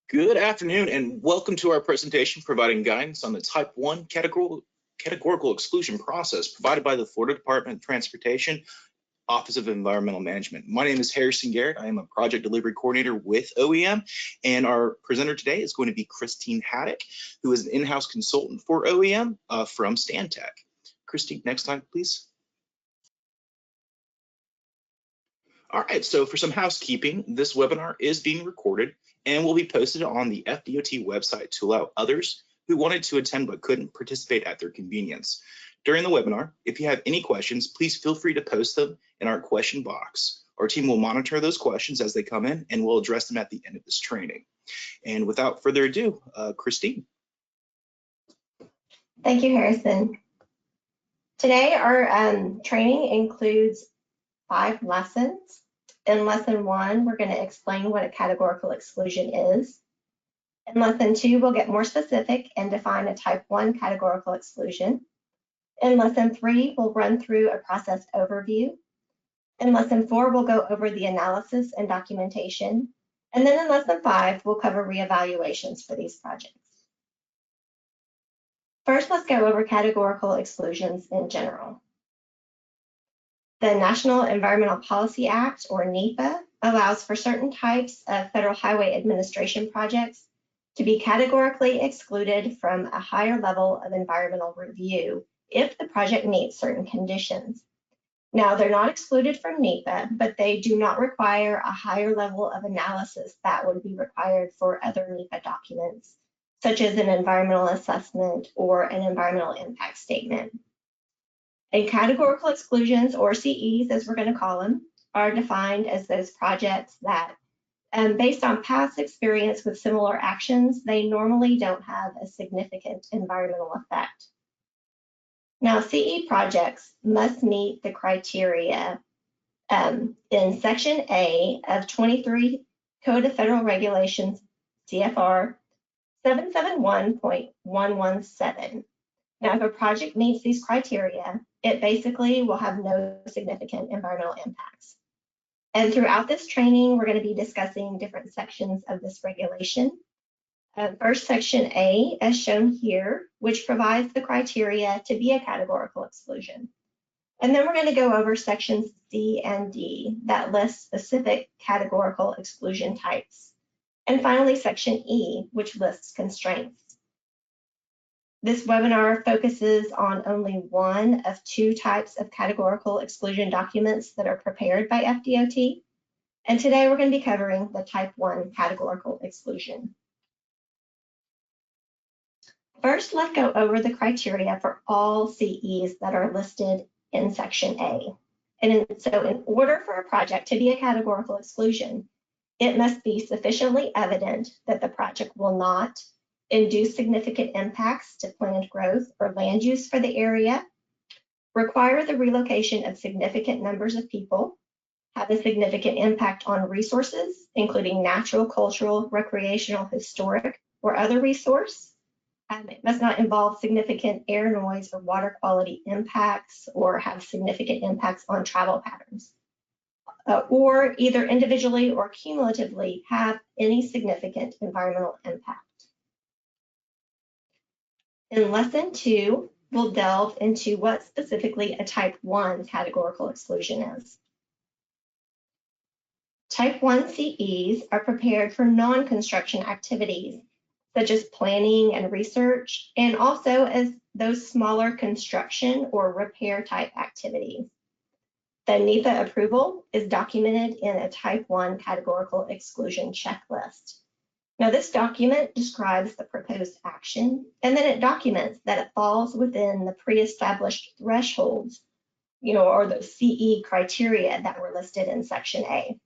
Good afternoon and welcome to our presentation providing guidance on the Type 1 categorical exclusion process provided by the Florida Department of Transportation, Office of Environmental Management. My name is Harrison Garrett. I am a project delivery coordinator with OEM, and our presenter today is going to be Christine Haddock, who is an in-house consultant for OEM from Stantec. Christine, next time, please. All right, so for some housekeeping, this webinar is being recorded and will be posted on the FDOT website to allow others who wanted to attend but couldn't participate at their convenience. During the webinar, if you have any questions, please feel free to post them in our question box. Our team will monitor those questions as they come in and we'll address them at the end of this training. And without further ado, Christine. Thank you, Harrison. Today, our training includes 5 lessons. In lesson 1, we're going to explain what a categorical exclusion is. In lesson 2, we'll get more specific and define a type 1 categorical exclusion. In lesson 3, we'll run through a process overview. In lesson 4, we'll go over the analysis and documentation. And then in lesson 5, we'll cover reevaluations for these projects. First, let's go over categorical exclusions in general. The National Environmental Policy Act, or NEPA, allows for certain types of Federal Highway Administration projects to be categorically excluded from a higher level of environmental review if the project meets certain conditions. Now, they're not excluded from NEPA, but they do not require a higher level of analysis that would be required for other NEPA documents, such as an environmental assessment or an environmental impact statement. And categorical exclusions, or CEs as we're going to call them, are defined as those projects that, based on past experience with similar actions, they normally don't have a significant environmental effect. Now, CE projects must meet the criteria in Section A of 23 Code of Federal Regulations, CFR 771.117. Now, if a project meets these criteria, it basically will have no significant environmental impacts. And throughout this training, we're going to be discussing different sections of this regulation. First, Section A, as shown here, which provides the criteria to be a categorical exclusion. And then we're going to go over Sections C and D that list specific categorical exclusion types. And finally, Section E, which lists constraints. This webinar focuses on only one of 2 types of categorical exclusion documents that are prepared by FDOT. And today we're going to be covering the Type 1 categorical exclusion. First, let's go over the criteria for all CEs that are listed in Section A. So in order for a project to be a categorical exclusion, it must be sufficiently evident that the project will not induce significant impacts to planned growth or land use for the area, require the relocation of significant numbers of people, have a significant impact on resources, including natural, cultural, recreational, historic, or other resource. It must not involve significant air noise or water quality impacts or have significant impacts on travel patterns, or either individually or cumulatively have any significant environmental impact. In lesson 2, we'll delve into what specifically a Type 1 categorical exclusion is. Type 1 CEs are prepared for non-construction activities, such as planning and research, and also as those smaller construction or repair type activities. The NEPA approval is documented in a Type 1 categorical exclusion checklist. Now, this document describes the proposed action, and then it documents that it falls within the pre-established thresholds, or the CE criteria that were listed in Section A.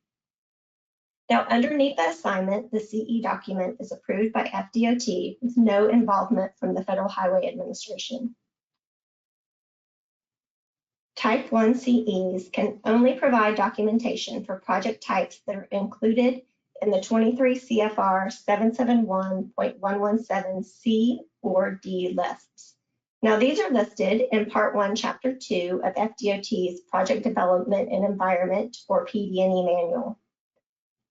Now, under NEPA assignment, the CE document is approved by FDOT with no involvement from the Federal Highway Administration. Type 1 CEs can only provide documentation for project types that are included in the 23 CFR 771.117 C or D lists. Now, these are listed in Part 1, Chapter 2 of FDOT's Project Development and Environment, or PD&E manual.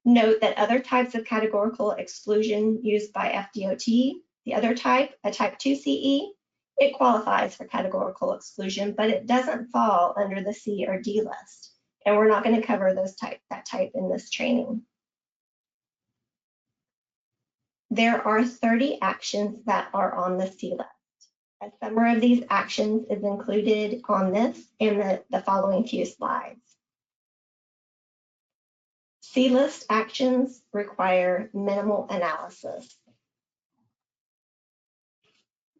Note that other types of categorical exclusion used by FDOT, the other type, a type 2 CE, it qualifies for categorical exclusion, but it doesn't fall under the C or D list. And we're not going to cover that type in this training. There are 30 actions that are on the C list. A summary of these actions is included on this and the following few slides. C list actions require minimal analysis.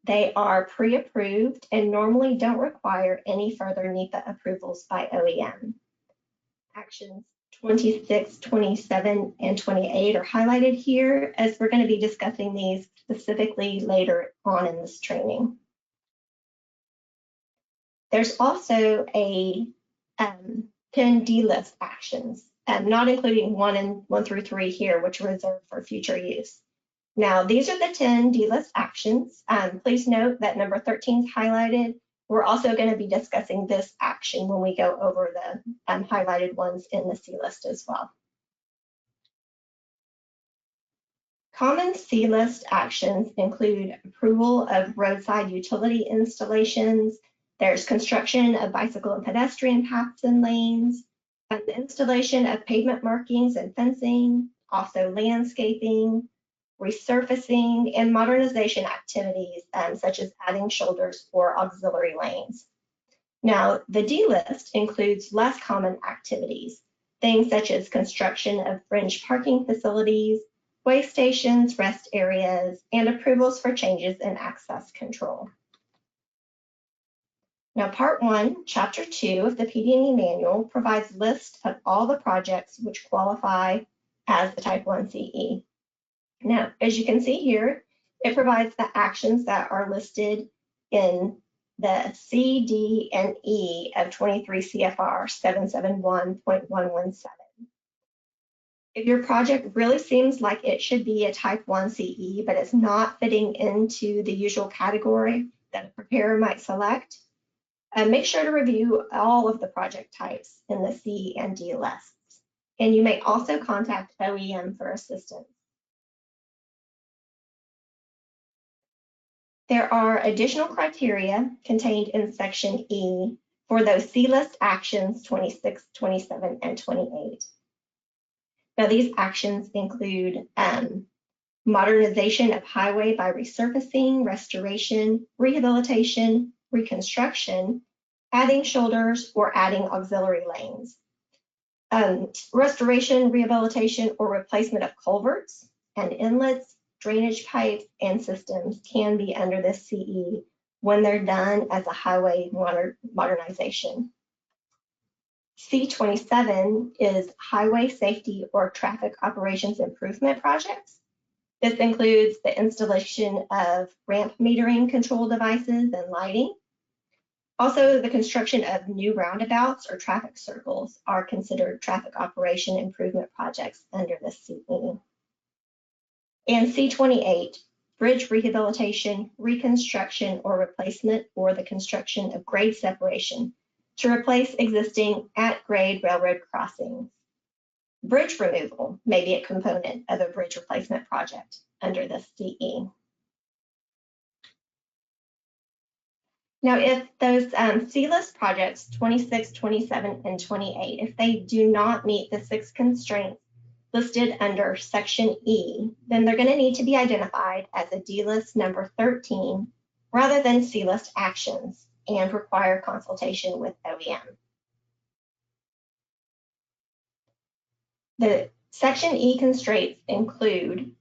They are pre-approved and normally don't require any further NEPA approvals by OEM. Actions 26, 27, and 28 are highlighted here as we're going to be discussing these specifically later on in this training. There's also a 10 D list actions, not including 1 through 3 here, which are reserved for future use. Now, these are the 10 D list actions. Please note that number 13 is highlighted. We're also going to be discussing this action when we go over the highlighted ones in the C list as well. Common C list actions include approval of roadside utility installations. There's construction of bicycle and pedestrian paths and lanes, the installation of pavement markings and fencing, also landscaping, resurfacing, and modernization activities such as adding shoulders or auxiliary lanes. Now, the D list includes less common activities, things such as construction of fringe parking facilities, way stations, rest areas, and approvals for changes in access control. Now, Part 1, Chapter 2 of the PD&E Manual provides a list of all the projects which qualify as the Type 1 CE. Now, as you can see here, it provides the actions that are listed in the C, D, and E of 23 CFR 771.117. If your project really seems like it should be a Type 1 CE, but it's not fitting into the usual category that a preparer might select, make sure to review all of the project types in the C and D lists. And you may also contact OEM for assistance. There are additional criteria contained in Section E for those C list actions 26, 27, and 28. Now, these actions include modernization of highway by resurfacing, restoration, rehabilitation, reconstruction, adding shoulders, or adding auxiliary lanes. Restoration, rehabilitation, or replacement of culverts and inlets, drainage pipes, and systems can be under this CE when they're done as a highway modernization. C27 is highway safety or traffic operations improvement projects. This includes the installation of ramp metering control devices and lighting. Also, the construction of new roundabouts or traffic circles are considered traffic operation improvement projects under the CE. And C28, bridge rehabilitation, reconstruction or replacement, or the construction of grade separation to replace existing at-grade railroad crossings. Bridge removal may be a component of a bridge replacement project under the CE. Now, if those C-list projects, 26, 27, and 28, if they do not meet the 6 constraints listed under Section E, then they're going to need to be identified as a D-list number 13 rather than C-list actions and require consultation with OEM. The Section E constraints include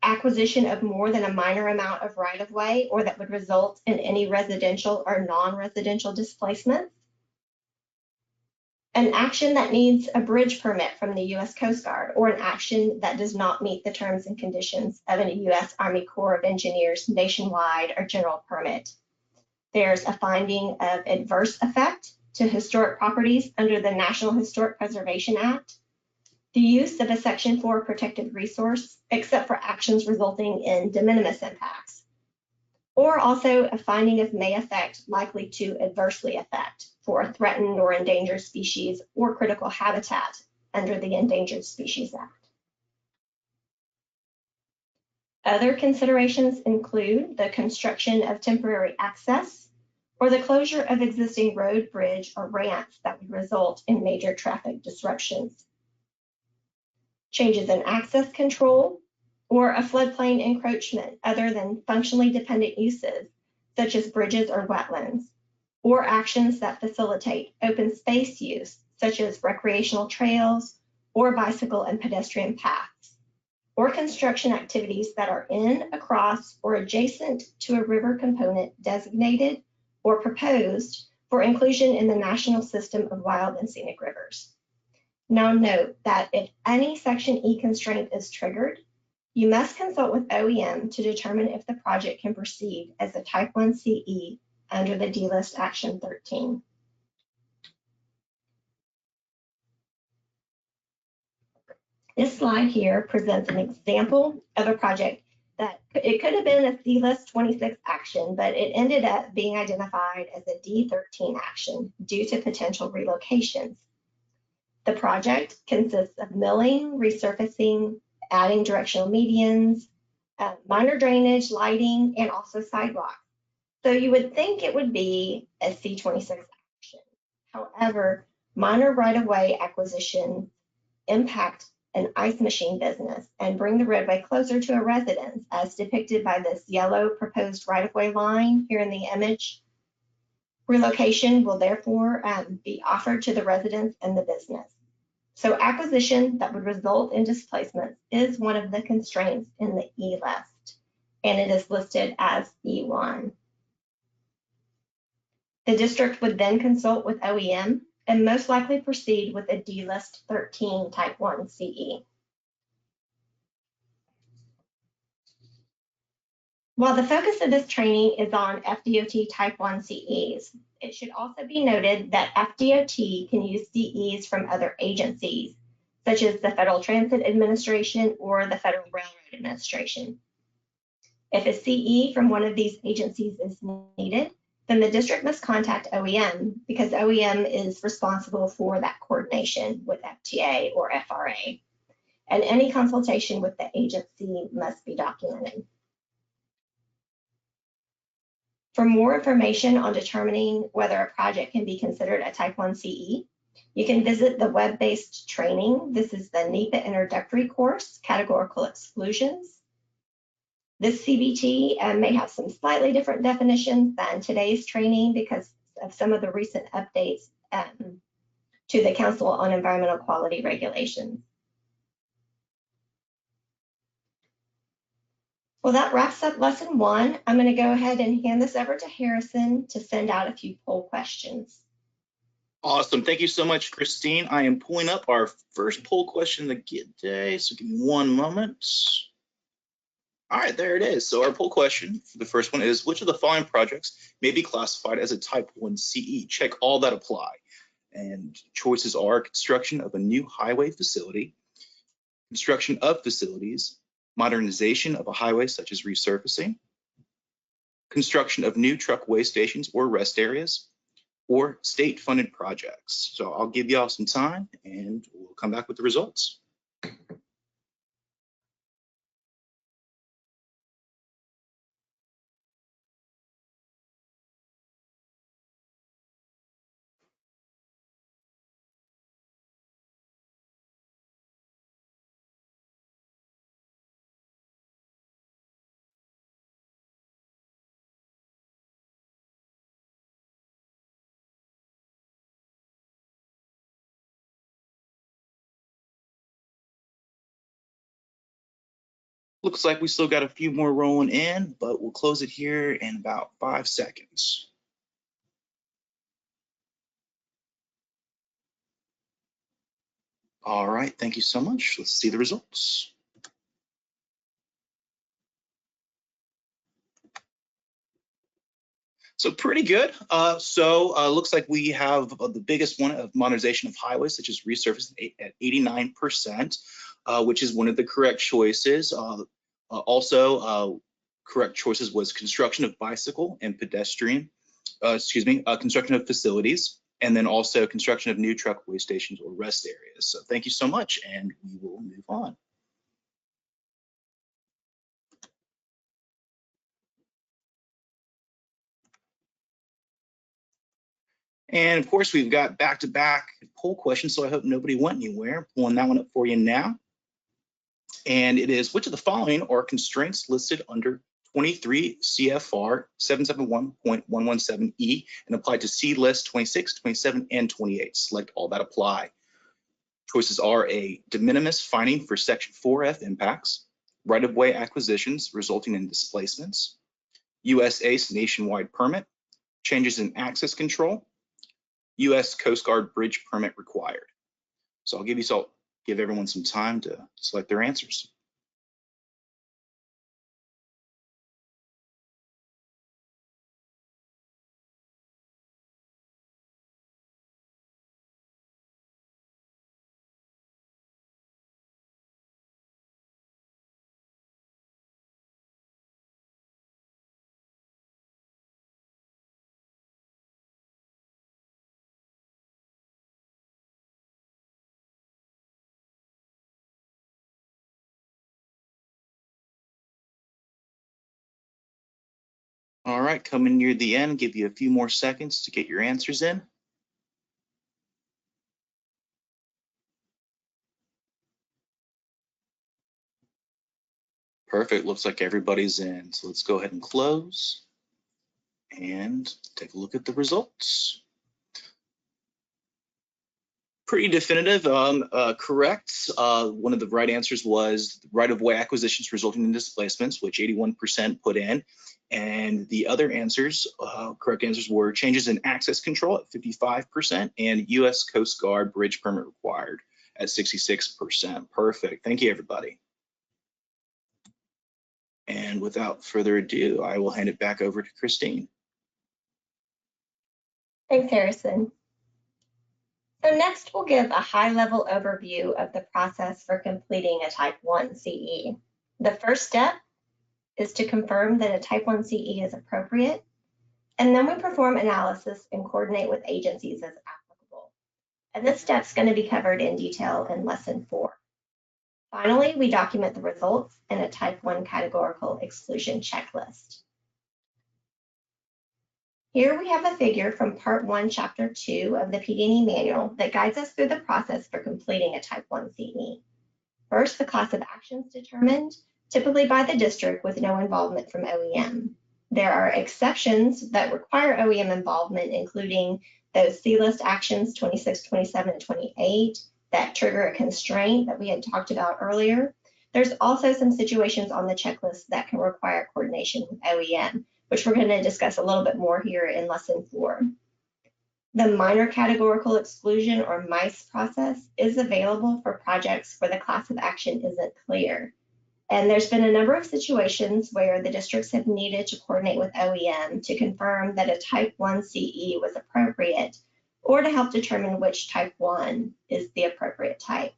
acquisition of more than a minor amount of right-of-way or that would result in any residential or non-residential displacements, an action that needs a bridge permit from the U.S. Coast Guard, or an action that does not meet the terms and conditions of a U.S. Army Corps of Engineers nationwide or general permit. There's a finding of adverse effect to historic properties under the National Historic Preservation Act, the use of a Section 4 protected resource, except for actions resulting in de minimis impacts, or also a finding of may affect likely to adversely affect for a threatened or endangered species or critical habitat under the Endangered Species Act. Other considerations include the construction of temporary access or the closure of existing road, bridge, or ramps that would result in major traffic disruptions. Changes in access control or a floodplain encroachment other than functionally dependent uses, such as bridges or wetlands, or actions that facilitate open space use, such as recreational trails or bicycle and pedestrian paths, or construction activities that are in, across, or adjacent to a river component designated or proposed for inclusion in the National System of Wild and Scenic Rivers. Now note that if any Section E constraint is triggered, you must consult with OEM to determine if the project can proceed as a Type 1 CE under the D-List Action 13. This slide here presents an example of a project that it could have been a D-List 26 action, but it ended up being identified as a D13 action due to potential relocations. The project consists of milling, resurfacing, adding directional medians, minor drainage, lighting, and also sidewalks. So you would think it would be a C26 action. However, minor right-of-way acquisition impact an ice machine business and bring the roadway closer to a residence, as depicted by this yellow proposed right-of-way line here in the image. Relocation will therefore be offered to the residents and the business. So acquisition that would result in displacement is one of the constraints in the E-list, and it is listed as E1. The district would then consult with OEM and most likely proceed with a D-List 13 Type 1 CE. While the focus of this training is on FDOT Type 1 CEs, it should also be noted that FDOT can use CEs from other agencies, such as the Federal Transit Administration or the Federal Railroad Administration. If a CE from one of these agencies is needed, then the district must contact OEM because OEM is responsible for that coordination with FTA or FRA, and any consultation with the agency must be documented. For more information on determining whether a project can be considered a Type 1 CE, you can visit the web-based training. This is the NEPA introductory course, Categorical Exclusions. This CBT may have some slightly different definitions than today's training because of some of the recent updates to the Council on Environmental Quality Regulations. Well, that wraps up lesson 1. I'm going to go ahead and hand this over to Harrison to send out a few poll questions. Awesome. Thank you so much, Christine. I am pulling up our first poll question of the day, so give me one moment. All right, there it is. So our poll question for the first one is, which of the following projects may be classified as a Type 1 CE? Check all that apply. And choices are construction of a new highway facility, construction of facilities, modernization of a highway such as resurfacing, construction of new truck weigh stations or rest areas, or state-funded projects. So I'll give y'all some time and we'll come back with the results. Looks like we still got a few more rolling in, but we'll close it here in about 5 seconds. All right, thank you so much. Let's see the results. So pretty good. Looks like we have the biggest one of modernization of highways, such as resurfacing at 89%, which is one of the correct choices. Correct choices was construction of bicycle and pedestrian, construction of facilities and then also construction of new truckaway stations or rest areas. So thank you so much, and we will move on. And of course, we've got back-to-back poll questions, so I hope nobody went anywhere. Pulling that one up for you now. And it is, which of the following are constraints listed under 23 CFR 771.117E and applied to C list 26, 27, and 28? Select all that apply. Choices are a de minimis finding for Section 4F impacts, right-of-way acquisitions resulting in displacements, US ACE nationwide permit, changes in access control, US Coast Guard bridge permit required. So I'll give everyone some time to select their answers. All right, coming near the end, give you a few more seconds to get your answers in. Perfect, looks like everybody's in. So let's go ahead and close and take a look at the results. Pretty definitive, correct. One of the right answers was right-of-way acquisitions resulting in displacements, which 81% put in. And the other answers, correct answers were changes in access control at 55% and US Coast Guard bridge permit required at 66%. Perfect, thank you everybody. And without further ado, I will hand it back over to Christine. Thanks, Harrison. So next we'll give a high-level overview of the process for completing a Type 1 CE. The first step is to confirm that a Type 1 CE is appropriate, and then we perform analysis and coordinate with agencies as applicable. And this step is going to be covered in detail in Lesson 4. Finally, we document the results in a Type 1 categorical exclusion checklist. Here we have a figure from Part 1, Chapter 2 of the PD&E manual that guides us through the process for completing a Type 1 CE. First, the class of actions determined, typically by the district with no involvement from OEM. There are exceptions that require OEM involvement, including those C-list actions 26, 27, and 28 that trigger a constraint that we had talked about earlier. There's also some situations on the checklist that can require coordination with OEM, which we're going to discuss a little bit more here in Lesson 4. The minor categorical exclusion or MICE process is available for projects where the class of action isn't clear. And there's been a number of situations where the districts have needed to coordinate with OEM to confirm that a Type 1 CE was appropriate or to help determine which Type 1 is the appropriate type.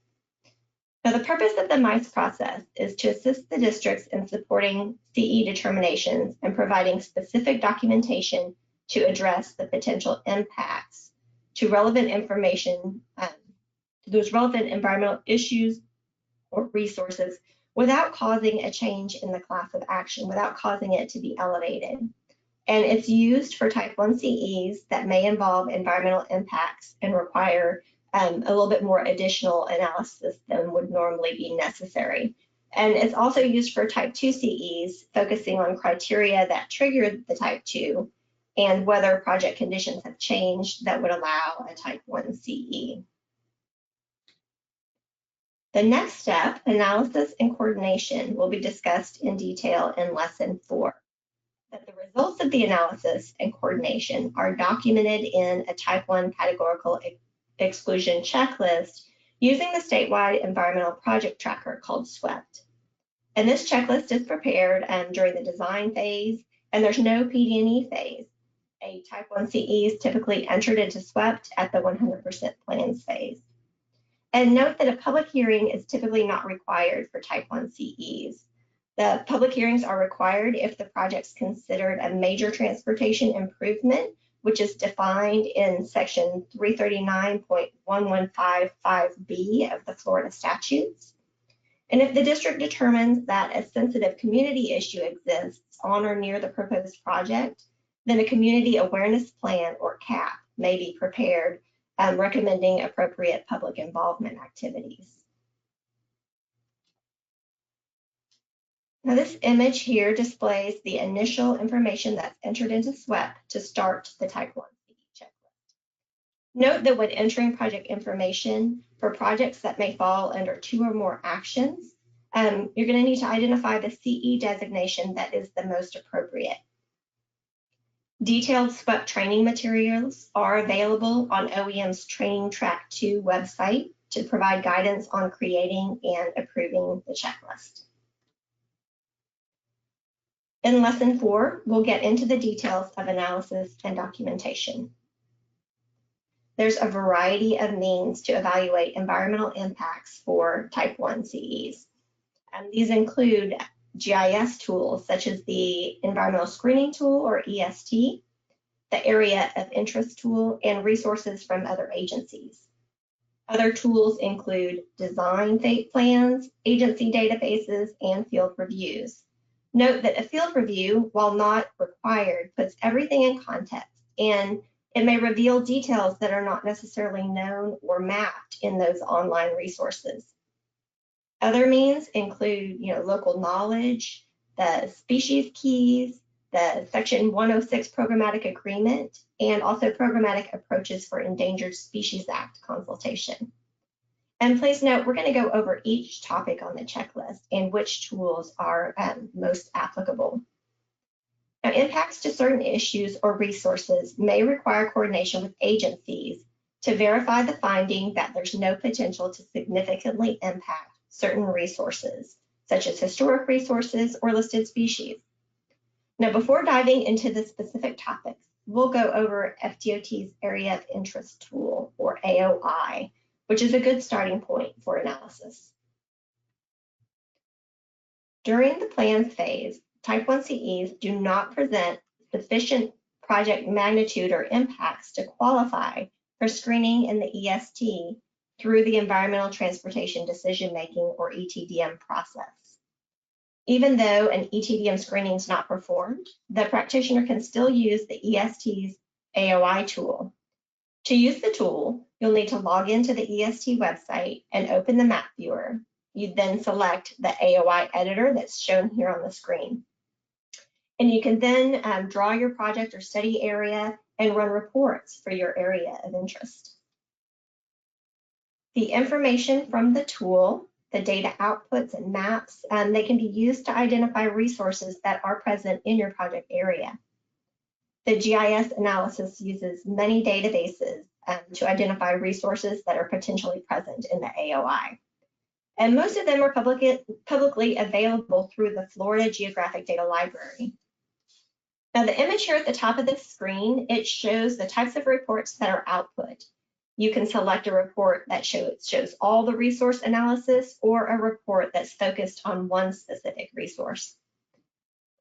Now, the purpose of the MICE process is to assist the districts in supporting CE determinations and providing specific documentation to address the potential impacts to relevant information, to those relevant environmental issues or resources without causing a change in the class of action, without causing it to be elevated. And it's used for Type 1 CEs that may involve environmental impacts and require a little bit more additional analysis than would normally be necessary. And it's also used for Type 2 CEs, focusing on criteria that triggered the Type 2 and whether project conditions have changed that would allow a Type 1 CE. The next step, analysis and coordination, will be discussed in detail in Lesson 4. That the results of the analysis and coordination are documented in a Type 1 categorical exclusion checklist using the statewide environmental project tracker called SWEPT. And this checklist is prepared during the design phase, and there's no PD&E phase. A Type 1 CE is typically entered into SWEPT at the 100% plans phase. And note that a public hearing is typically not required for Type 1 CEs. The public hearings are required if the project's considered a major transportation improvement which is defined in section 339.1155B of the Florida statutes. And if the district determines that a sensitive community issue exists on or near the proposed project, then a community awareness plan, or CAP, may be prepared, recommending appropriate public involvement activities. Now, this image here displays the initial information that's entered into SWEP to start the Type 1 CE checklist. Note that when entering project information for projects that may fall under 2 or more actions, you're going to need to identify the CE designation that is the most appropriate. Detailed SWEP training materials are available on OEM's Training Track 2 website to provide guidance on creating and approving the checklist. In Lesson 4, we'll get into the details of analysis and documentation. There's a variety of means to evaluate environmental impacts for Type 1 CEs. These include GIS tools such as the Environmental Screening Tool, or EST, the Area of Interest tool, and resources from other agencies. Other tools include design plans, agency databases, and field reviews. Note that a field review, while not required, puts everything in context, and it may reveal details that are not necessarily known or mapped in those online resources. Other means include, local knowledge, the species keys, the Section 106 programmatic agreement, and also programmatic approaches for Endangered Species Act consultation. And please note, we're going to go over each topic on the checklist and which tools are most applicable. Now, impacts to certain issues or resources may require coordination with agencies to verify the finding that there's no potential to significantly impact certain resources, such as historic resources or listed species. Now, before diving into the specific topics, we'll go over FDOT's Area of Interest tool, or AOI, which is a good starting point for analysis. During the plans phase, Type 1 CEs do not present sufficient project magnitude or impacts to qualify for screening in the EST through the Environmental Transportation Decision-Making, or ETDM, process. Even though an ETDM screening is not performed, the practitioner can still use the EST's AOI tool. To use the tool, you'll need to log into the EST website and open the map viewer. You then select the AOI editor that's shown here on the screen. And you can then draw your project or study area and run reports for your area of interest. The information from the tool, the data outputs and maps, they can be used to identify resources that are present in your project area. The GIS analysis uses many databases to identify resources that are potentially present in the AOI. And most of them are publicly available through the Florida Geographic Data Library. Now, the image here at the top of the screen, it shows the types of reports that are output. You can select a report that shows all the resource analysis, or a report that's focused on one specific resource.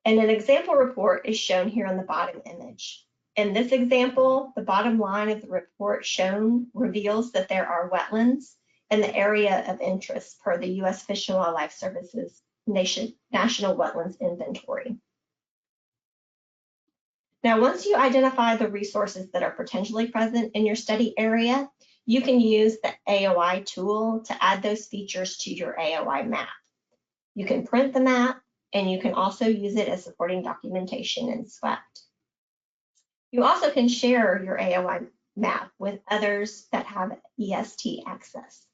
And an example report is shown here on the bottom image. In this example, the bottom line of the report shown reveals that there are wetlands in the area of interest per the U.S. Fish and Wildlife Service's National Wetlands Inventory. Now, once you identify the resources that are potentially present in your study area, you can use the AOI tool to add those features to your AOI map. You can print the map, and you can also use it as supporting documentation in SWEP. You also can share your AOI map with others that have EST access.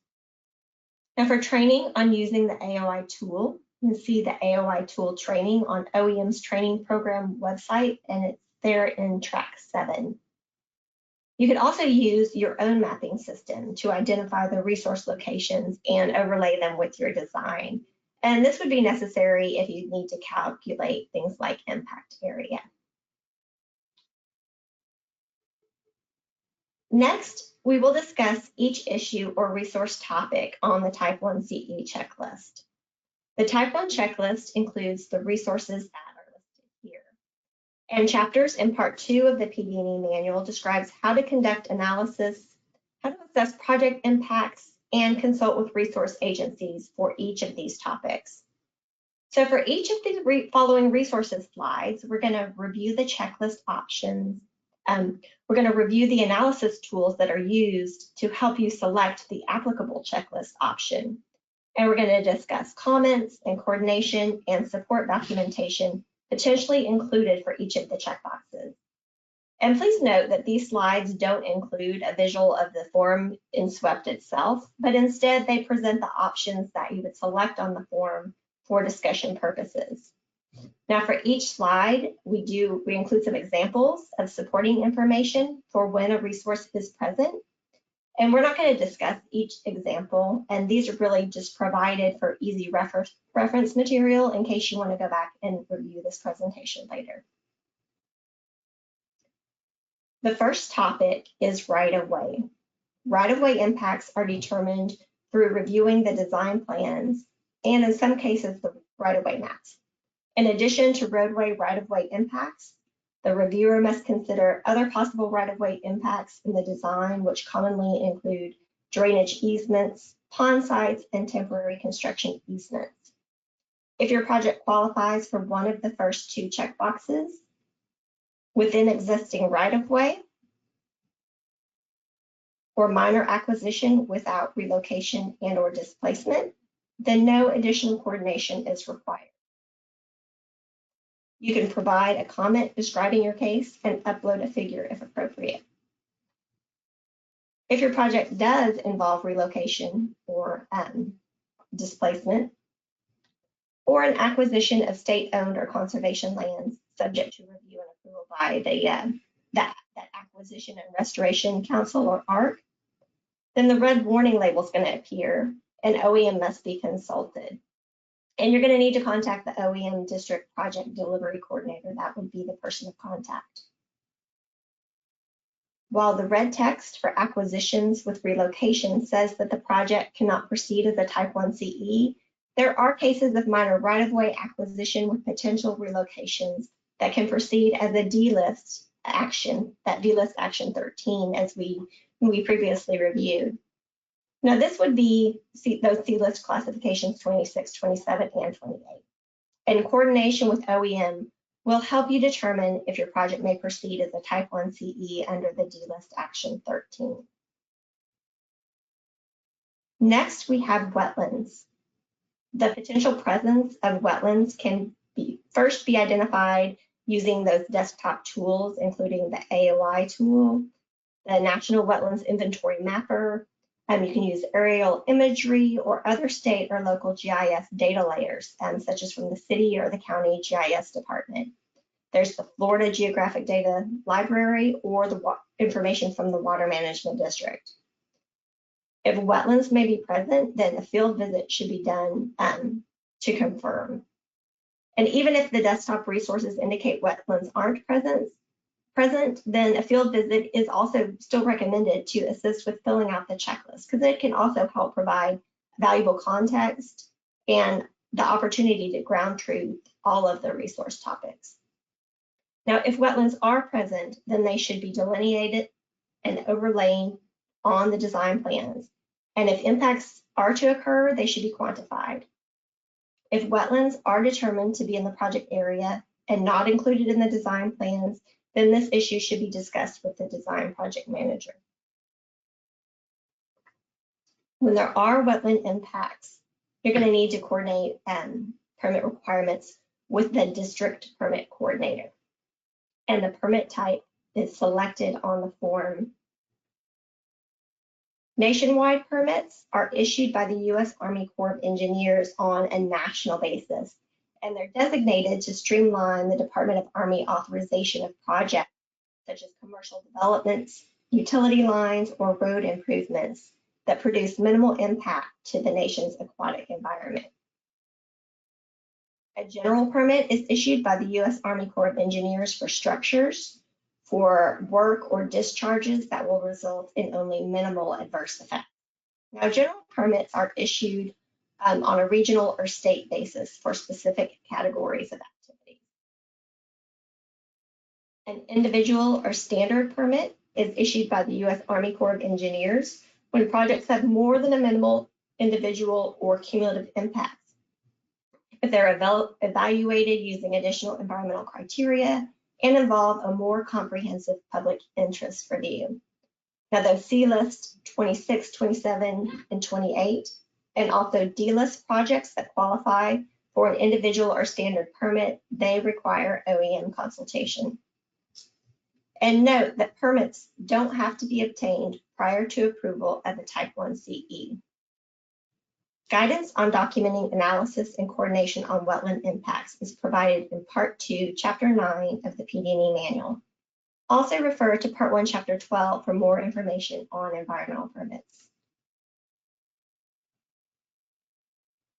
Now, for training on using the AOI tool, you can see the AOI tool training on OEM's training program website, and it's there in track 7. You can also use your own mapping system to identify the resource locations and overlay them with your design. And this would be necessary if you need to calculate things like impact area. Next, we will discuss each issue or resource topic on the Type 1 CE checklist. The Type 1 checklist includes the resources that are listed here. And chapters in part 2 of the PD&E manual describes how to conduct analysis, how to assess project impacts, and consult with resource agencies for each of these topics. So for each of the following resources slides, we're going to review the checklist options. We're going to review the analysis tools that are used to help you select the applicable checklist option. And we're going to discuss comments and coordination and support documentation potentially included for each of the checkboxes. And please note that these slides don't include a visual of the form in SWEPT itself, but instead they present the options that you would select on the form for discussion purposes. Now for each slide, we include some examples of supporting information for when a resource is present. And we're not going to discuss each example, and these are really just provided for easy reference material in case you want to go back and review this presentation later. The first topic is right-of-way. Right-of-way impacts are determined through reviewing the design plans and in some cases the right-of-way maps. In addition to roadway right-of-way impacts, the reviewer must consider other possible right-of-way impacts in the design, which commonly include drainage easements, pond sites, and temporary construction easements. If your project qualifies for one of the first two checkboxes, within existing right-of-way, or minor acquisition without relocation and/or displacement, then no additional coordination is required. You can provide a comment describing your case and upload a figure if appropriate. If your project does involve relocation or displacement, or an acquisition of state-owned or conservation lands subject to review and approval by the that Acquisition and Restoration Council or ARC, then the red warning label is going to appear and OEM must be consulted. And you're going to need to contact the OEM District Project Delivery Coordinator. That would be the person of contact. While the red text for acquisitions with relocation says that the project cannot proceed as a Type 1 CE, there are cases of minor right-of-way acquisition with potential relocations that can proceed as a D-list action, that D-list action 13, as we previously reviewed. Now, this would be those C-list classifications 26, 27, and 28. And coordination with OEM will help you determine if your project may proceed as a Type 1 CE under the D-list action 13. Next, we have wetlands. The potential presence of wetlands can first be identified using those desktop tools, including the AOI tool, the National Wetlands Inventory Mapper. You can use aerial imagery or other state or local GIS data layers, such as from the city or the county GIS department. There's the Florida Geographic Data Library or the information from the Water Management District. If wetlands may be present, then a field visit should be done to confirm. And even if the desktop resources indicate wetlands aren't present, then a field visit is also still recommended to assist with filling out the checklist, because it can also help provide valuable context and the opportunity to ground truth all of the resource topics. Now, if wetlands are present, then they should be delineated and overlaid on the design plans. And if impacts are to occur, they should be quantified. If wetlands are determined to be in the project area and not included in the design plans, then this issue should be discussed with the design project manager. When there are wetland impacts, you're going to need to coordinate permit requirements with the district permit coordinator. And the permit type is selected on the form. Nationwide permits are issued by the U.S. Army Corps of Engineers on a national basis, and they're designated to streamline the Department of Army authorization of projects such as commercial developments, utility lines, or road improvements that produce minimal impact to the nation's aquatic environment. A general permit is issued by the U.S. Army Corps of Engineers for structures, for work or discharges that will result in only minimal adverse effects. Now, general permits are issued on a regional or state basis for specific categories of activities. An individual or standard permit is issued by the U.S. Army Corps of Engineers when projects have more than a minimal individual or cumulative impacts. If they're evaluated using additional environmental criteria and involve a more comprehensive public interest review. Now, those C-list 26, 27, and 28, and also D-list projects that qualify for an individual or standard permit, they require OEM consultation. And note that permits don't have to be obtained prior to approval of the Type 1 CE. Guidance on documenting analysis and coordination on wetland impacts is provided in Part 2, Chapter 9 of the PD&E Manual. Also refer to Part 1, Chapter 12 for more information on environmental permits.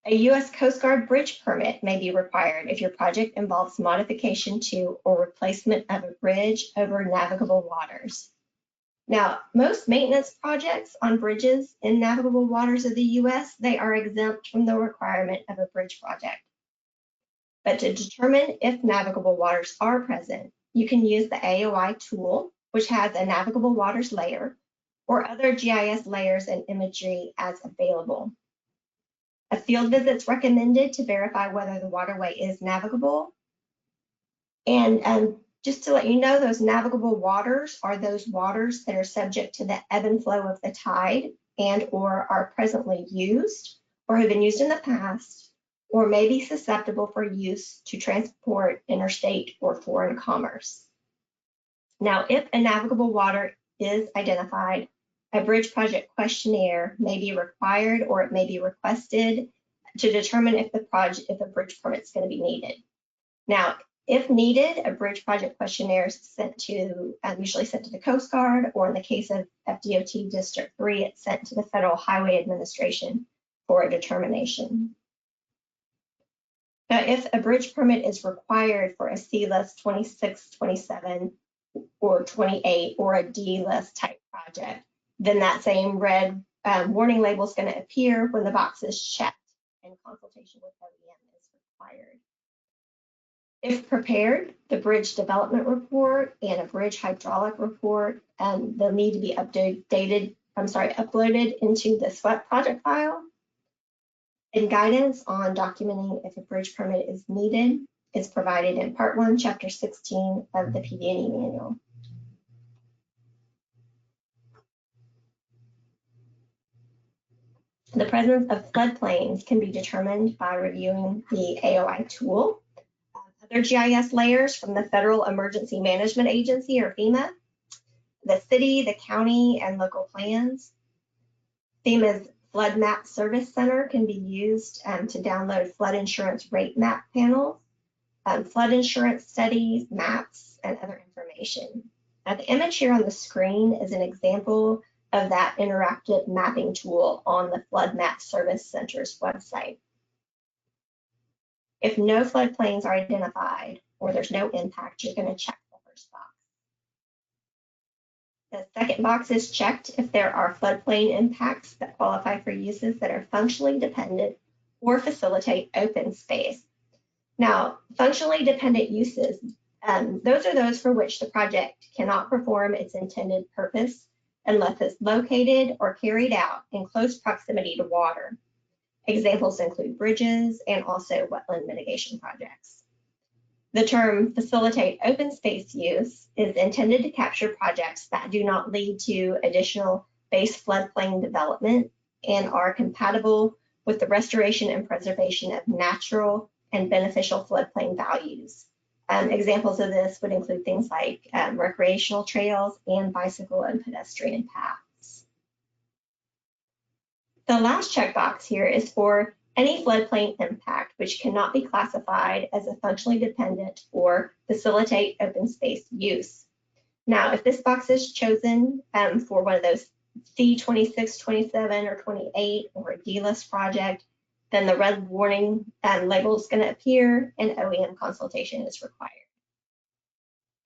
A U.S. Coast Guard bridge permit may be required if your project involves modification to or replacement of a bridge over navigable waters. Now, most maintenance projects on bridges in navigable waters of the U.S., they are exempt from the requirement of a bridge project. But to determine if navigable waters are present, you can use the AOI tool, which has a navigable waters layer, or other GIS layers and imagery as available. A field visit is recommended to verify whether the waterway is navigable. And just to let you know, those navigable waters are those waters that are subject to the ebb and flow of the tide and or are presently used or have been used in the past or may be susceptible for use to transport interstate or foreign commerce. Now, if a navigable water is identified, a bridge project questionnaire may be required or it may be requested to determine if a bridge permit is going to be needed. Now, if needed, a bridge project questionnaire is usually sent to the Coast Guard, or in the case of FDOT District 3, it's sent to the Federal Highway Administration for a determination. Now, if a bridge permit is required for a C-list 26, 27, or 28, or a D-list type project, then that same red warning label is going to appear when the box is checked and consultation with OEM is required. If prepared, the bridge development report and a bridge hydraulic report, they'll need to be uploaded into the SWEP project file. And guidance on documenting if a bridge permit is needed is provided in Part 1, Chapter 16 of the PD&E Manual. The presence of floodplains can be determined by reviewing the AOI tool. Other GIS layers from the Federal Emergency Management Agency, or FEMA, the city, the county, and local plans. FEMA's Flood Map Service Center can be used to download flood insurance rate map panels, flood insurance studies, maps, and other information. Now, the image here on the screen is an example of that interactive mapping tool on the Flood Map Service Center's website. If no floodplains are identified or there's no impact, you're going to check the first box. The second box is checked if there are floodplain impacts that qualify for uses that are functionally dependent or facilitate open space. Now, functionally dependent uses, those are those for which the project cannot perform its intended purpose unless it's located or carried out in close proximity to water. Examples include bridges and also wetland mitigation projects. The term facilitate open space use is intended to capture projects that do not lead to additional base floodplain development and are compatible with the restoration and preservation of natural and beneficial floodplain values. Examples of this would include things like recreational trails and bicycle and pedestrian paths. The last checkbox here is for any floodplain impact which cannot be classified as a functionally dependent or facilitate open space use. Now, if this box is chosen for one of those C26, 27, or 28 or a D-list project, then the red warning label is going to appear and OEM consultation is required.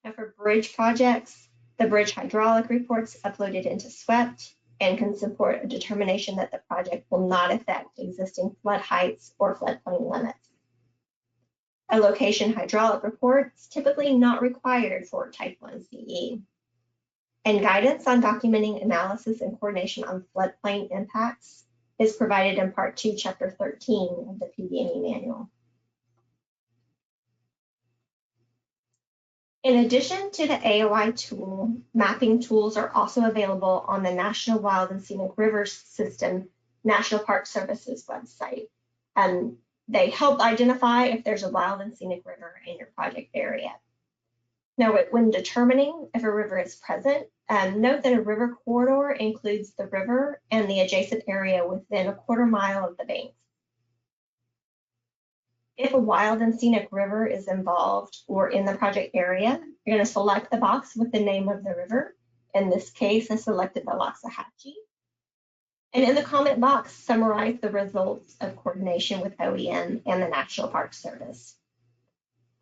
Now, for bridge projects, the bridge hydraulic reports uploaded into SWEP and can support a determination that the project will not affect existing flood heights or floodplain limits. A location hydraulic report is typically not required for Type 1 CE. And guidance on documenting analysis and coordination on floodplain impacts is provided in Part 2, Chapter 13 of the PG&E manual. In addition to the AOI tool, mapping tools are also available on the National Wild and Scenic Rivers System National Park Service's website. They help identify if there's a wild and scenic river in your project area. Now, when determining if a river is present, note that a river corridor includes the river and the adjacent area within a quarter mile of the banks. If a wild and scenic river is involved or in the project area, you're going to select the box with the name of the river. In this case, I selected the Loxahatchee. And in the comment box, summarize the results of coordination with OEM and the National Park Service.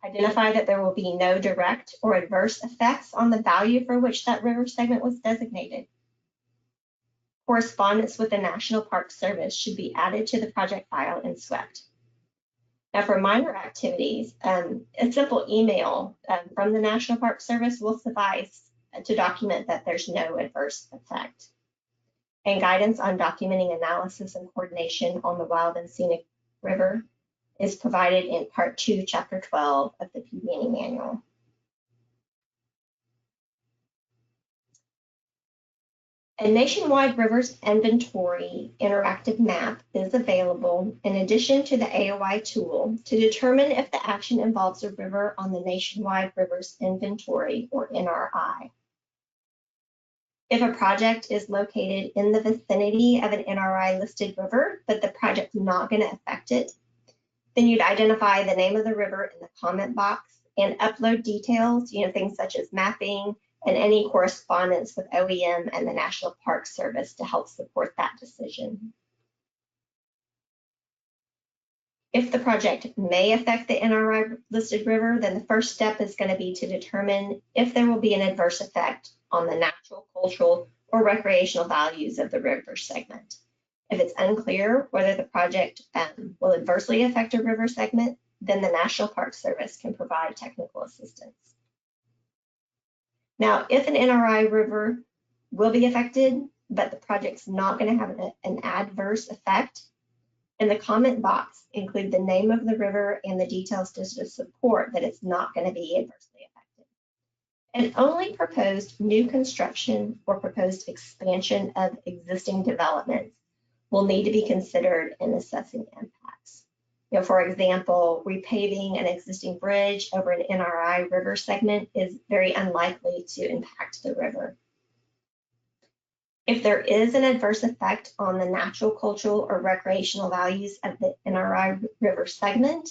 Identify that there will be no direct or adverse effects on the value for which that river segment was designated. Correspondence with the National Park Service should be added to the project file and swept. Now, for minor activities, a simple email from the National Park Service will suffice to document that there's no adverse effect. And guidance on documenting analysis and coordination on the wild and scenic river is provided in Part 2, Chapter 12 of the PG&E manual. A nationwide rivers inventory interactive map is available in addition to the AOI tool to determine if the action involves a river on the nationwide rivers inventory, or NRI. If a project is located in the vicinity of an NRI listed river, but the project's not going to affect it, then you'd identify the name of the river in the comment box and upload details, things such as mapping and any correspondence with OEM and the National Park Service to help support that decision. If the project may affect the NRI listed river, then the first step is going to be to determine if there will be an adverse effect on the natural, cultural, or recreational values of the river segment. If it's unclear whether the project will adversely affect a river segment, then the National Park Service can provide technical assistance. Now, if an NRI river will be affected, but the project's not going to have an adverse effect, in the comment box, include the name of the river and the details to support that it's not going to be adversely affected. And only proposed new construction or proposed expansion of existing developments will need to be considered in assessing impacts. For example, repaving an existing bridge over an NRI river segment is very unlikely to impact the river. If there is an adverse effect on the natural, cultural, or recreational values of the NRI river segment,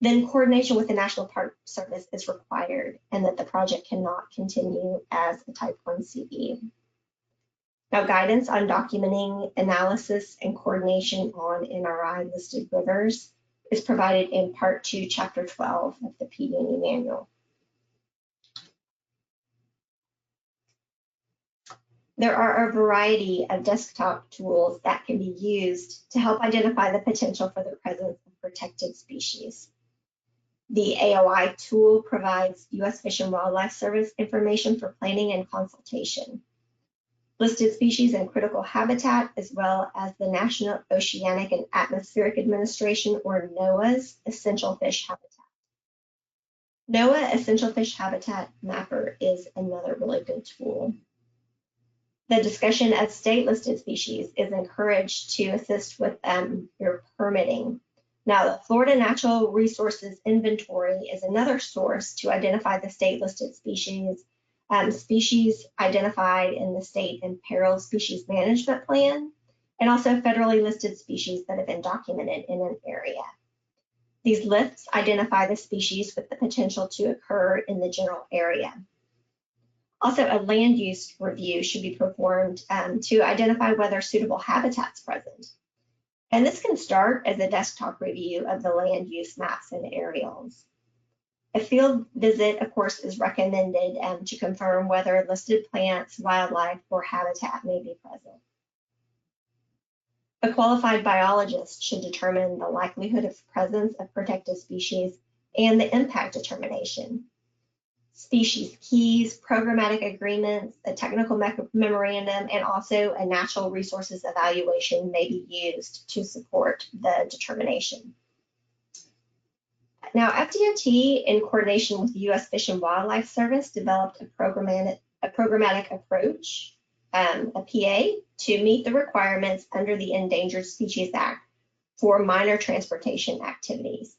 then coordination with the National Park Service is required and that the project cannot continue as a Type 1 CE. Now, guidance on documenting analysis and coordination on NRI listed rivers is provided in Part 2, Chapter 12 of the PG&E manual. There are a variety of desktop tools that can be used to help identify the potential for the presence of protected species. The AOI tool provides U.S. Fish and Wildlife Service information for planning and consultation, listed species and critical habitat, as well as the National Oceanic and Atmospheric Administration, or NOAA's Essential Fish Habitat. NOAA Essential Fish Habitat Mapper is another really good tool. The discussion of state listed species is encouraged to assist with your permitting. Now, the Florida Natural Resources Inventory is another source to identify the state listed species, species identified in the State Imperiled Species Management Plan, and also federally listed species that have been documented in an area. These lists identify the species with the potential to occur in the general area. Also, a land use review should be performed to identify whether suitable habitat's present. And this can start as a desktop review of the land use maps and aerials. A field visit, of course, is recommended to confirm whether listed plants, wildlife, or habitat may be present. A qualified biologist should determine the likelihood of presence of protected species and the impact determination. Species keys, programmatic agreements, a technical memorandum, and also a natural resources evaluation may be used to support the determination. Now, FDOT, in coordination with the U.S. Fish and Wildlife Service, developed a programmatic approach, a PA, to meet the requirements under the Endangered Species Act for minor transportation activities.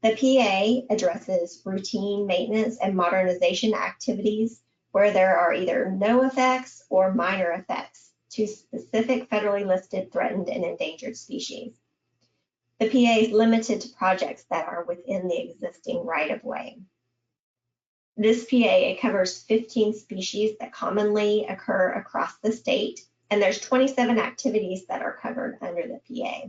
The PA addresses routine maintenance and modernization activities where there are either no effects or minor effects to specific federally listed threatened and endangered species. The PA is limited to projects that are within the existing right-of-way. This PA covers 15 species that commonly occur across the state, and there's 27 activities that are covered under the PA.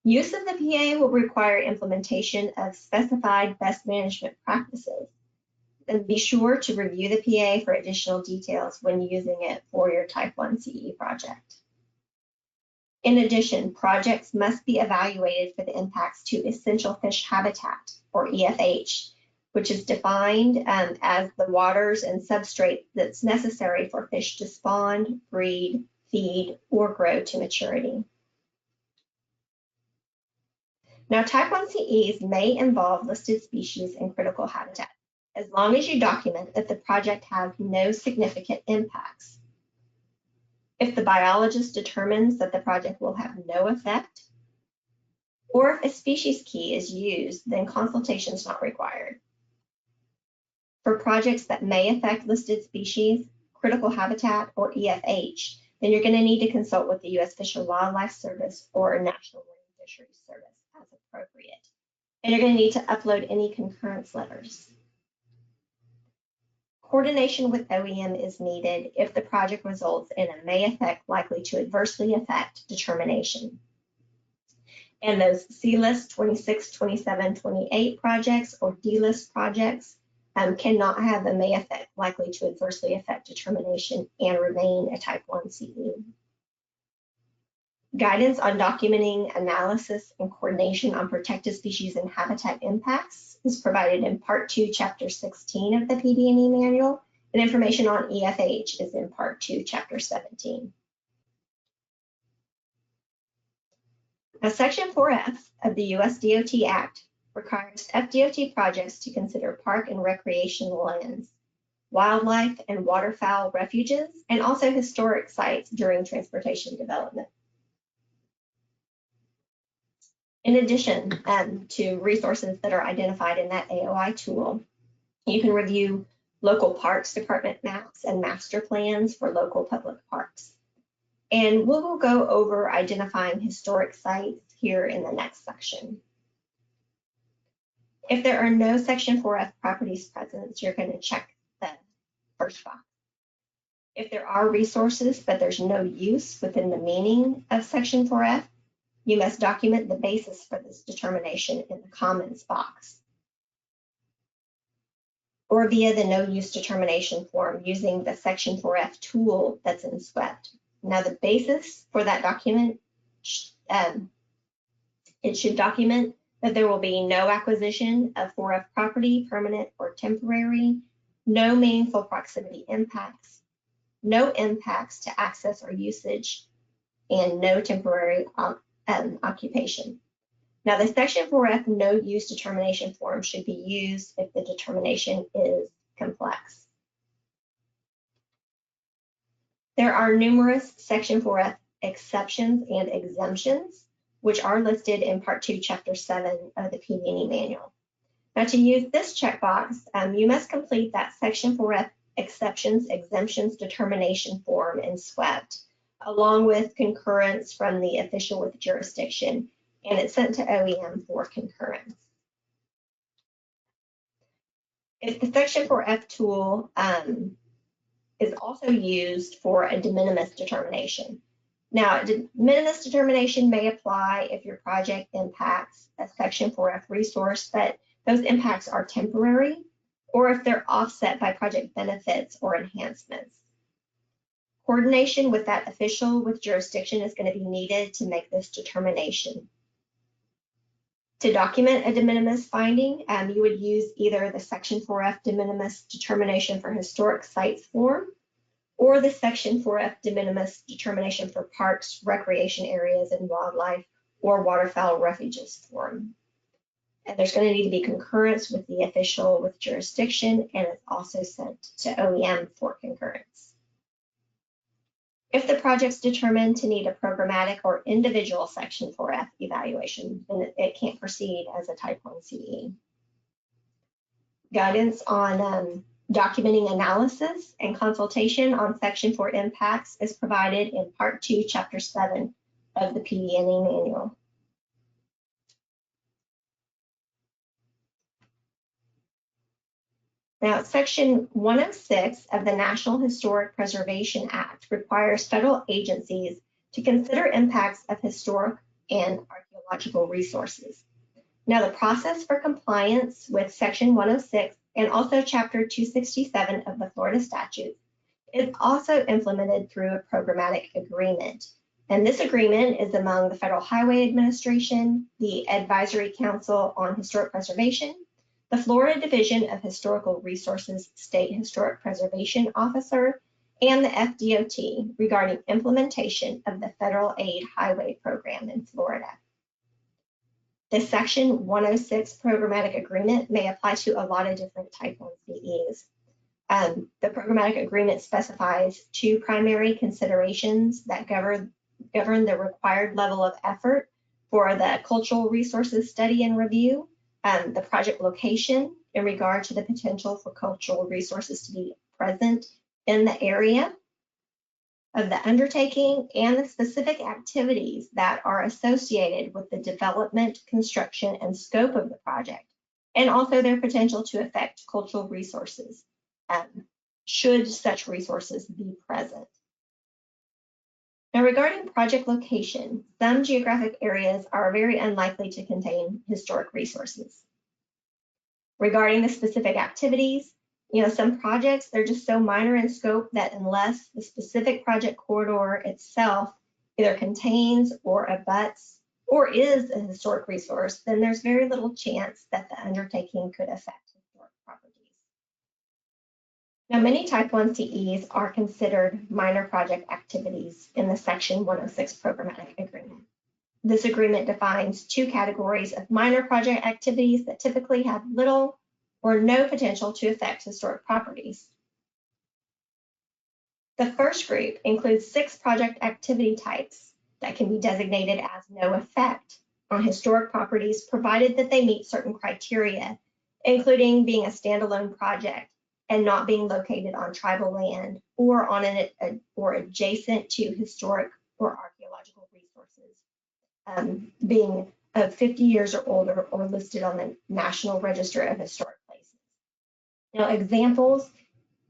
Use of the PA will require implementation of specified best management practices. And be sure to review the PA for additional details when using it for your Type 1 CE project. In addition, projects must be evaluated for the impacts to essential fish habitat, or EFH, which is defined as the waters and substrate that's necessary for fish to spawn, breed, feed, or grow to maturity. Now, Type 1 CEs may involve listed species and critical habitat, as long as you document that the project has no significant impacts. If the biologist determines that the project will have no effect, or if a species key is used, then consultation is not required. For projects that may affect listed species, critical habitat, or EFH, then you're going to need to consult with the U.S. Fish and Wildlife Service or National Marine Fisheries Service as appropriate. And you're going to need to upload any concurrence letters. Coordination with OEM is needed if the project results in a may affect likely to adversely affect determination. And those C-list 26, 27, 28 projects or D-list projects cannot have a may affect likely to adversely affect determination and remain a Type 1 CE. Guidance on documenting analysis and coordination on protected species and habitat impacts is provided in Part 2, Chapter 16 of the PD&E manual, and information on EFH is in Part 2, Chapter 17. Now, Section 4F of the U.S. DOT Act requires FDOT projects to consider park and recreation lands, wildlife and waterfowl refuges, and also historic sites during transportation development. In addition to resources that are identified in that AOI tool, you can review local parks department maps and master plans for local public parks. And we will go over identifying historic sites here in the next section. If there are no Section 4F properties present, you're going to check the first box. If there are resources but there's no use within the meaning of Section 4F, you must document the basis for this determination in the comments box, or via the no use determination form using the Section 4F tool that's in SWEPT. Now, the basis for that document, it should document that there will be no acquisition of 4F property, permanent or temporary, no meaningful proximity impacts, no impacts to access or usage, and no temporary occupation. Now, the Section 4F no use determination form should be used if the determination is complex. There are numerous Section 4F exceptions and exemptions, which are listed in Part 2, Chapter 7 of the PD&E manual. Now, to use this checkbox, you must complete that Section 4F exceptions, exemptions determination form in SWEPT, along with concurrence from the official with jurisdiction, and it's sent to OEM for concurrence. If the Section 4F tool is also used for a de minimis determination. Now, a de minimis determination may apply if your project impacts a Section 4F resource, but those impacts are temporary, or if they're offset by project benefits or enhancements. Coordination with that official with jurisdiction is going to be needed to make this determination. To document a de minimis finding, you would use either the Section 4F de minimis determination for historic sites form or the Section 4F de minimis determination for parks, recreation areas, and wildlife or waterfowl refuges form. And there's going to need to be concurrence with the official with jurisdiction, and it's also sent to OEM for concurrence. If the project's determined to need a programmatic or individual Section 4F evaluation, then it can't proceed as a Type 1 CE. Guidance on documenting analysis and consultation on Section 4 impacts is provided in Part 2, Chapter 7 of the PD&E manual. Now, Section 106 of the National Historic Preservation Act requires federal agencies to consider impacts of historic and archaeological resources. Now, the process for compliance with Section 106 and also Chapter 267 of the Florida statute is also implemented through a programmatic agreement. And this agreement is among the Federal Highway Administration, the Advisory Council on Historic Preservation, the Florida Division of Historical Resources State Historic Preservation Officer, and the FDOT regarding implementation of the Federal Aid Highway Program in Florida. The Section 106 programmatic agreement may apply to a lot of different Type 1 CEs. The programmatic agreement specifies two primary considerations that govern the required level of effort for the cultural resources study and review, the project location in regard to the potential for cultural resources to be present in the area of the undertaking, and the specific activities that are associated with the development, construction, and scope of the project, and also their potential to affect cultural resources, should such resources be present. Now, regarding project location, some geographic areas are very unlikely to contain historic resources. Regarding the specific activities, some projects, they're just so minor in scope that unless the specific project corridor itself either contains or abuts or is a historic resource, then there's very little chance that the undertaking could affect historic properties. Now, many Type 1 CEs are considered minor project activities in the Section 106 programmatic agreement. This agreement defines two categories of minor project activities that typically have little or no potential to affect historic properties. The first group includes 6 project activity types that can be designated as no effect on historic properties, provided that they meet certain criteria, including being a standalone project and not being located on tribal land or on or adjacent to historic or archaeological resources, being of 50 years or older or listed on the National Register of Historic Places. Now, examples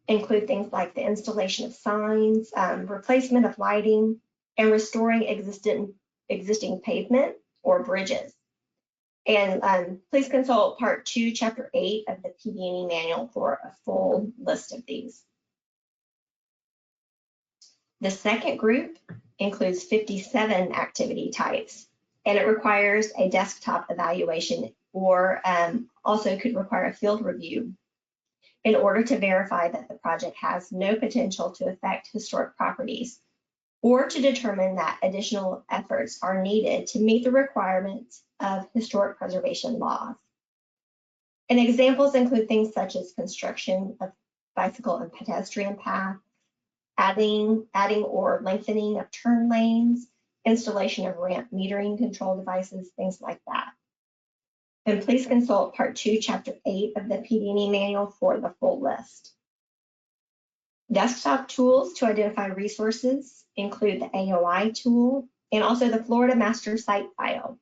include things like the installation of signs, replacement of lighting, and restoring existing pavement or bridges. And please consult Part 2, Chapter 8 of the PD&E manual for a full list of these. The second group includes 57 activity types, and it requires a desktop evaluation or also could require a field review in order to verify that the project has no potential to affect historic properties, or to determine that additional efforts are needed to meet the requirements of historic preservation laws. And examples include things such as construction of bicycle and pedestrian paths, adding or lengthening of turn lanes, installation of ramp metering control devices, things like that. And please consult Part 2, Chapter 8 of the PD&E manual for the full list. Desktop tools to identify resources include the AOI tool and also the Florida Master Site File.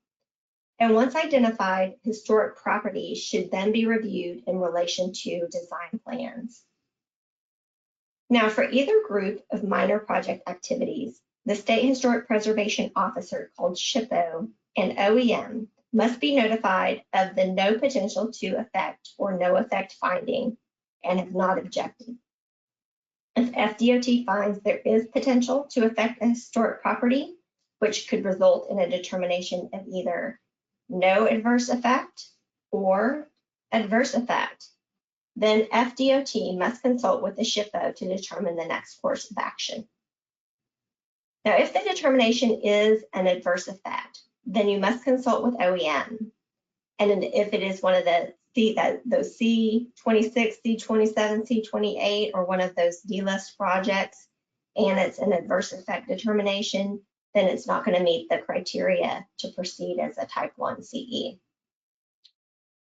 And once identified, historic properties should then be reviewed in relation to design plans. Now, for either group of minor project activities, the State Historic Preservation Officer, called SHPO, and OEM must be notified of the no potential to affect or no effect finding and have not objected. If FDOT finds there is potential to affect a historic property, which could result in a determination of either no adverse effect, or adverse effect, then FDOT must consult with the SHPO to determine the next course of action. Now, if the determination is an adverse effect, then you must consult with OEM. And if it is one of those C26, C27, C28, or one of those D-list projects, and it's an adverse effect determination, then it's not going to meet the criteria to proceed as a type 1 CE.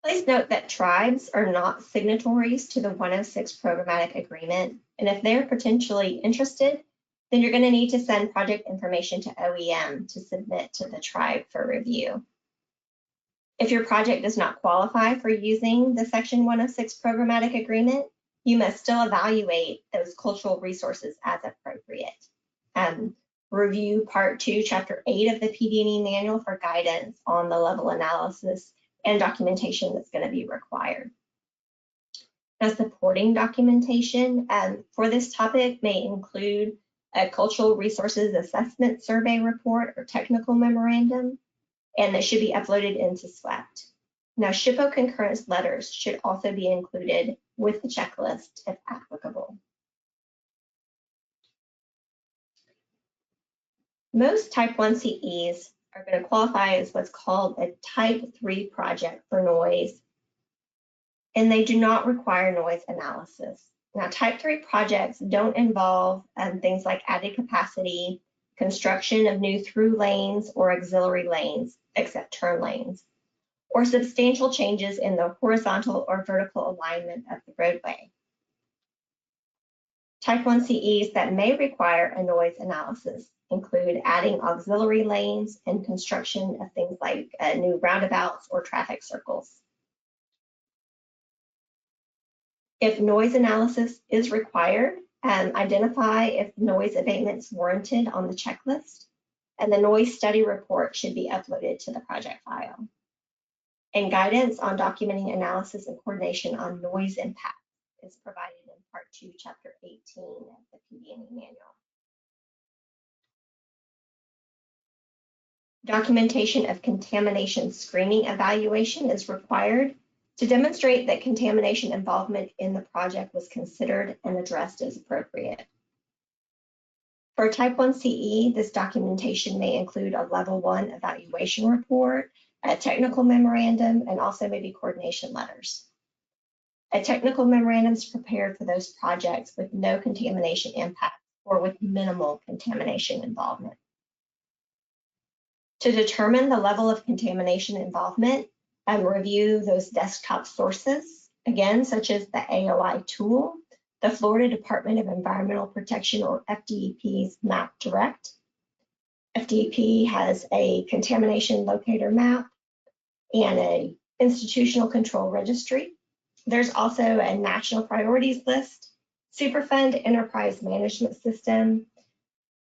Please note that tribes are not signatories to the 106 programmatic agreement, and if they're potentially interested, then you're going to need to send project information to OEM to submit to the tribe for review. If your project does not qualify for using the Section 106 programmatic agreement, you must still evaluate those cultural resources as appropriate. Review Part 2, Chapter 8 of the PD&E manual for guidance on the level analysis and documentation that's going to be required. Now, supporting documentation for this topic may include a cultural resources assessment survey report or technical memorandum, and they should be uploaded into SWEPT. Now, SHPO concurrence letters should also be included with the checklist if applicable. Most type 1 CEs are going to qualify as what's called a type 3 project for noise, and they do not require noise analysis. Now, type 3 projects don't involve things like added capacity, construction of new through lanes or auxiliary lanes, except turn lanes, or substantial changes in the horizontal or vertical alignment of the roadway. Type 1 CEs that may require a noise analysis include adding auxiliary lanes and construction of things like new roundabouts or traffic circles. If noise analysis is required, identify if noise abatement is warranted on the checklist, and the noise study report should be uploaded to the project file. And guidance on documenting analysis and coordination on noise impact is provided in Part 2, Chapter 18 of the PD&E manual. Documentation of contamination screening evaluation is required to demonstrate that contamination involvement in the project was considered and addressed as appropriate. For a type 1 CE, this documentation may include a level 1 evaluation report, a technical memorandum, and also maybe coordination letters. A technical memorandum is prepared for those projects with no contamination impact or with minimal contamination involvement. To determine the level of contamination involvement, review those desktop sources, again, such as the AOI tool, the Florida Department of Environmental Protection or FDEP's Map Direct. FDEP has a contamination locator map and an institutional control registry. There's also a national priorities list, Superfund enterprise management system.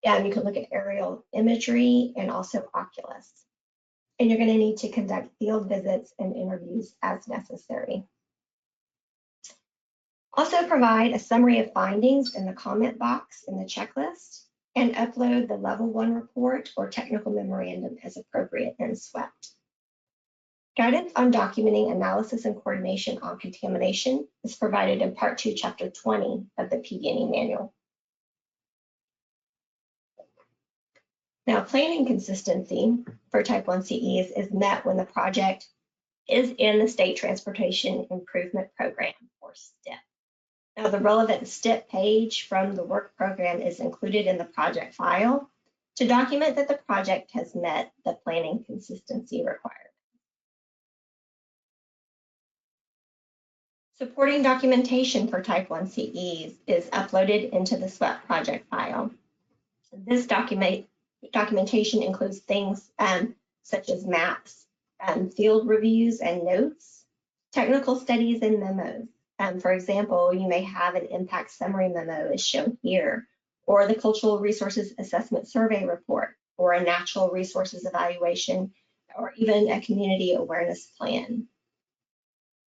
You can look at aerial imagery and also Oculus. And you're going to need to conduct field visits and interviews as necessary. Also provide a summary of findings in the comment box in the checklist and upload the level 1 report or technical memorandum as appropriate in SWEPT. Guidance on documenting analysis and coordination on contamination is provided in Part 2, Chapter 20 of the PD&E manual. Now, planning consistency for type 1 CEs is met when the project is in the State Transportation Improvement Program, or STIP. Now, the relevant STIP page from the work program is included in the project file to document that the project has met the planning consistency requirement. Supporting documentation for type 1 CEs is uploaded into the SWEPT project file. This documentation includes things such as maps, field reviews and notes, technical studies and memos. For example, you may have an impact summary memo as shown here, or the cultural resources assessment survey report, or a natural resources evaluation, or even a community awareness plan.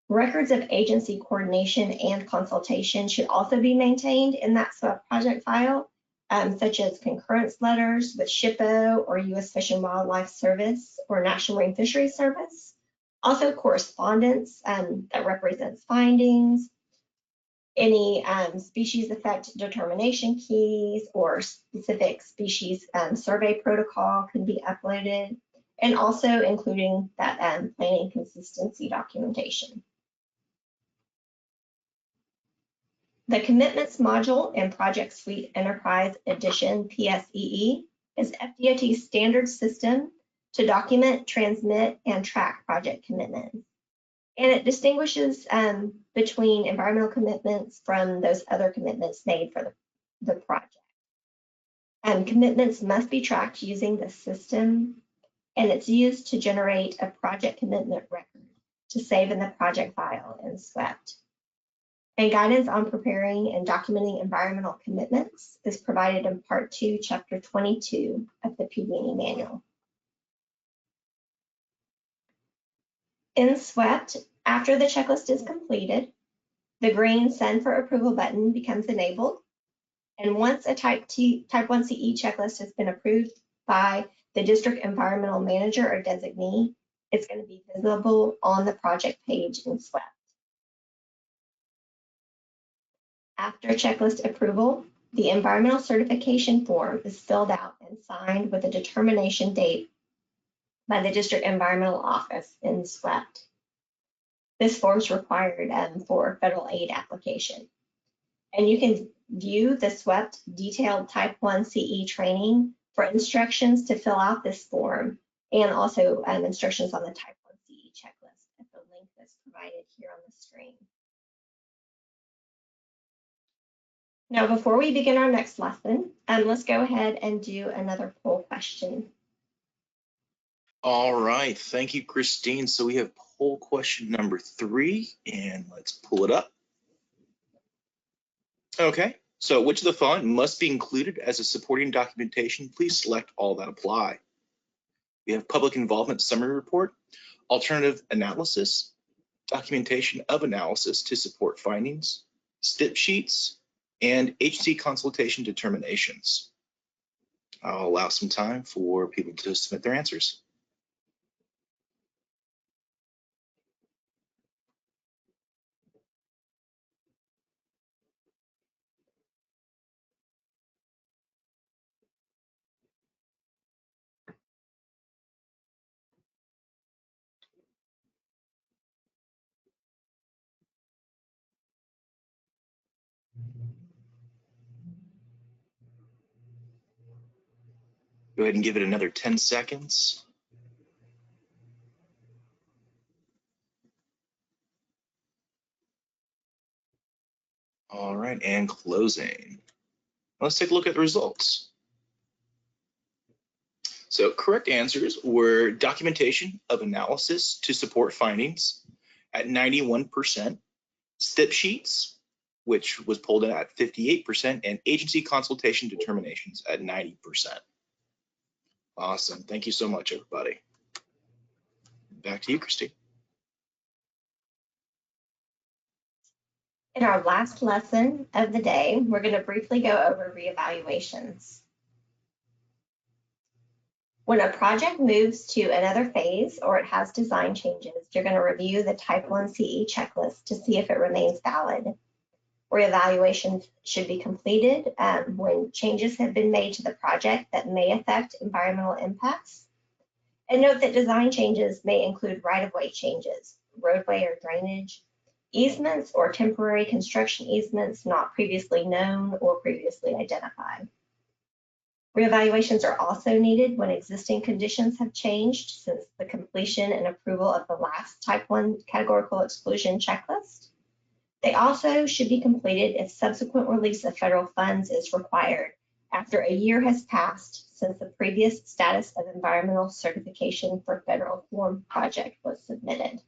Records of agency coordination and consultation should also be maintained in that SWEPT project file, such as concurrence letters with SHPO or U.S. Fish and Wildlife Service or National Marine Fisheries Service. Also correspondence that represents findings, any species effect determination keys or specific species survey protocol can be uploaded, and also including that planning consistency documentation. The Commitments module in Project Suite Enterprise Edition PSEE is FDOT's standard system to document, transmit, and track project commitments. And it distinguishes between environmental commitments from those other commitments made for the project. Commitments must be tracked using the system, and it's used to generate a project commitment record to save in the project file in SWEPT. And guidance on preparing and documenting environmental commitments is provided in Part 2, Chapter 22 of the PG&E Manual. In SWEPT, after the checklist is completed, the green Send for Approval button becomes enabled. And once a Type 1 CE checklist has been approved by the District Environmental Manager or designee, it's going to be visible on the project page in SWEPT. After checklist approval, the environmental certification form is filled out and signed with a determination date by the District Environmental Office in SWEPT. This form is required for federal aid application. And you can view the SWEPT detailed Type 1 CE training for instructions to fill out this form, and also instructions on the Type 1 CE checklist at the link that's provided here on the screen. Now, before we begin our next lesson, let's go ahead and do another poll question. All right, thank you, Christine. So we have poll question number 3, and let's pull it up. Okay, so which of the following must be included as a supporting documentation? Please select all that apply. We have public involvement summary report, alternative analysis, documentation of analysis to support findings, STIP sheets, and agency consultation determinations. I'll allow some time for people to submit their answers. Go ahead and give it another 10 seconds. All right, and closing. Let's take a look at the results. So correct answers were documentation of analysis to support findings at 91%, STIP sheets, which was pulled in at 58%, and agency consultation determinations at 90%. Awesome. Thank you so much, everybody. Back to you, Christine. In our last lesson of the day, we're going to briefly go over reevaluations. When a project moves to another phase or it has design changes, you're going to review the Type 1 CE checklist to see if it remains valid. Reevaluations should be completed when changes have been made to the project that may affect environmental impacts. And note that design changes may include right-of-way changes, roadway or drainage, easements or temporary construction easements not previously known or previously identified. Reevaluations are also needed when existing conditions have changed since the completion and approval of the last Type 1 categorical exclusion checklist. They also should be completed if subsequent release of federal funds is required after a year has passed since the previous status of environmental certification for federal form project was submitted.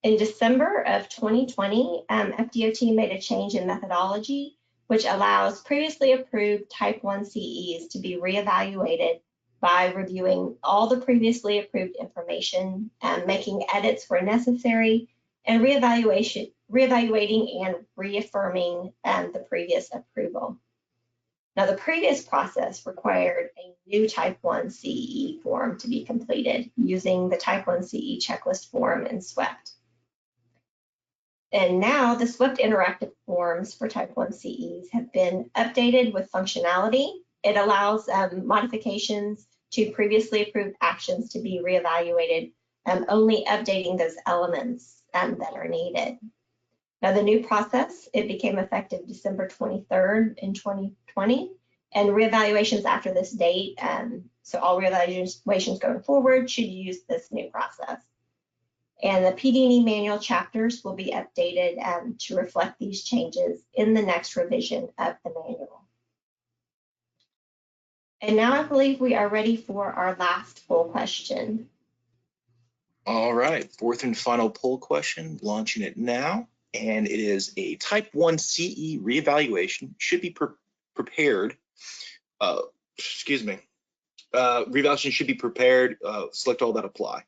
In December of 2020, FDOT made a change in methodology, which allows previously approved Type 1 CEs to be reevaluated by reviewing all the previously approved information, making edits where necessary, and reevaluating and reaffirming the previous approval. Now, the previous process required a new Type 1 CE form to be completed using the Type 1 CE checklist form in SWIFT. And now the SWIFT interactive forms for Type 1 CEs have been updated with functionality. It allows modifications to previously approved actions to be reevaluated, only updating those elements that are needed. Now, the new process, it became effective December 23rd in 2020, and reevaluations after this date, so all reevaluations going forward should use this new process. And the PD&E manual chapters will be updated to reflect these changes in the next revision of the manual. And now I believe we are ready for our last poll question. All right, fourth and final poll question, launching it now. And it is a Type 1 CE reevaluation should be prepared. Reevaluation should be prepared. Select all that apply.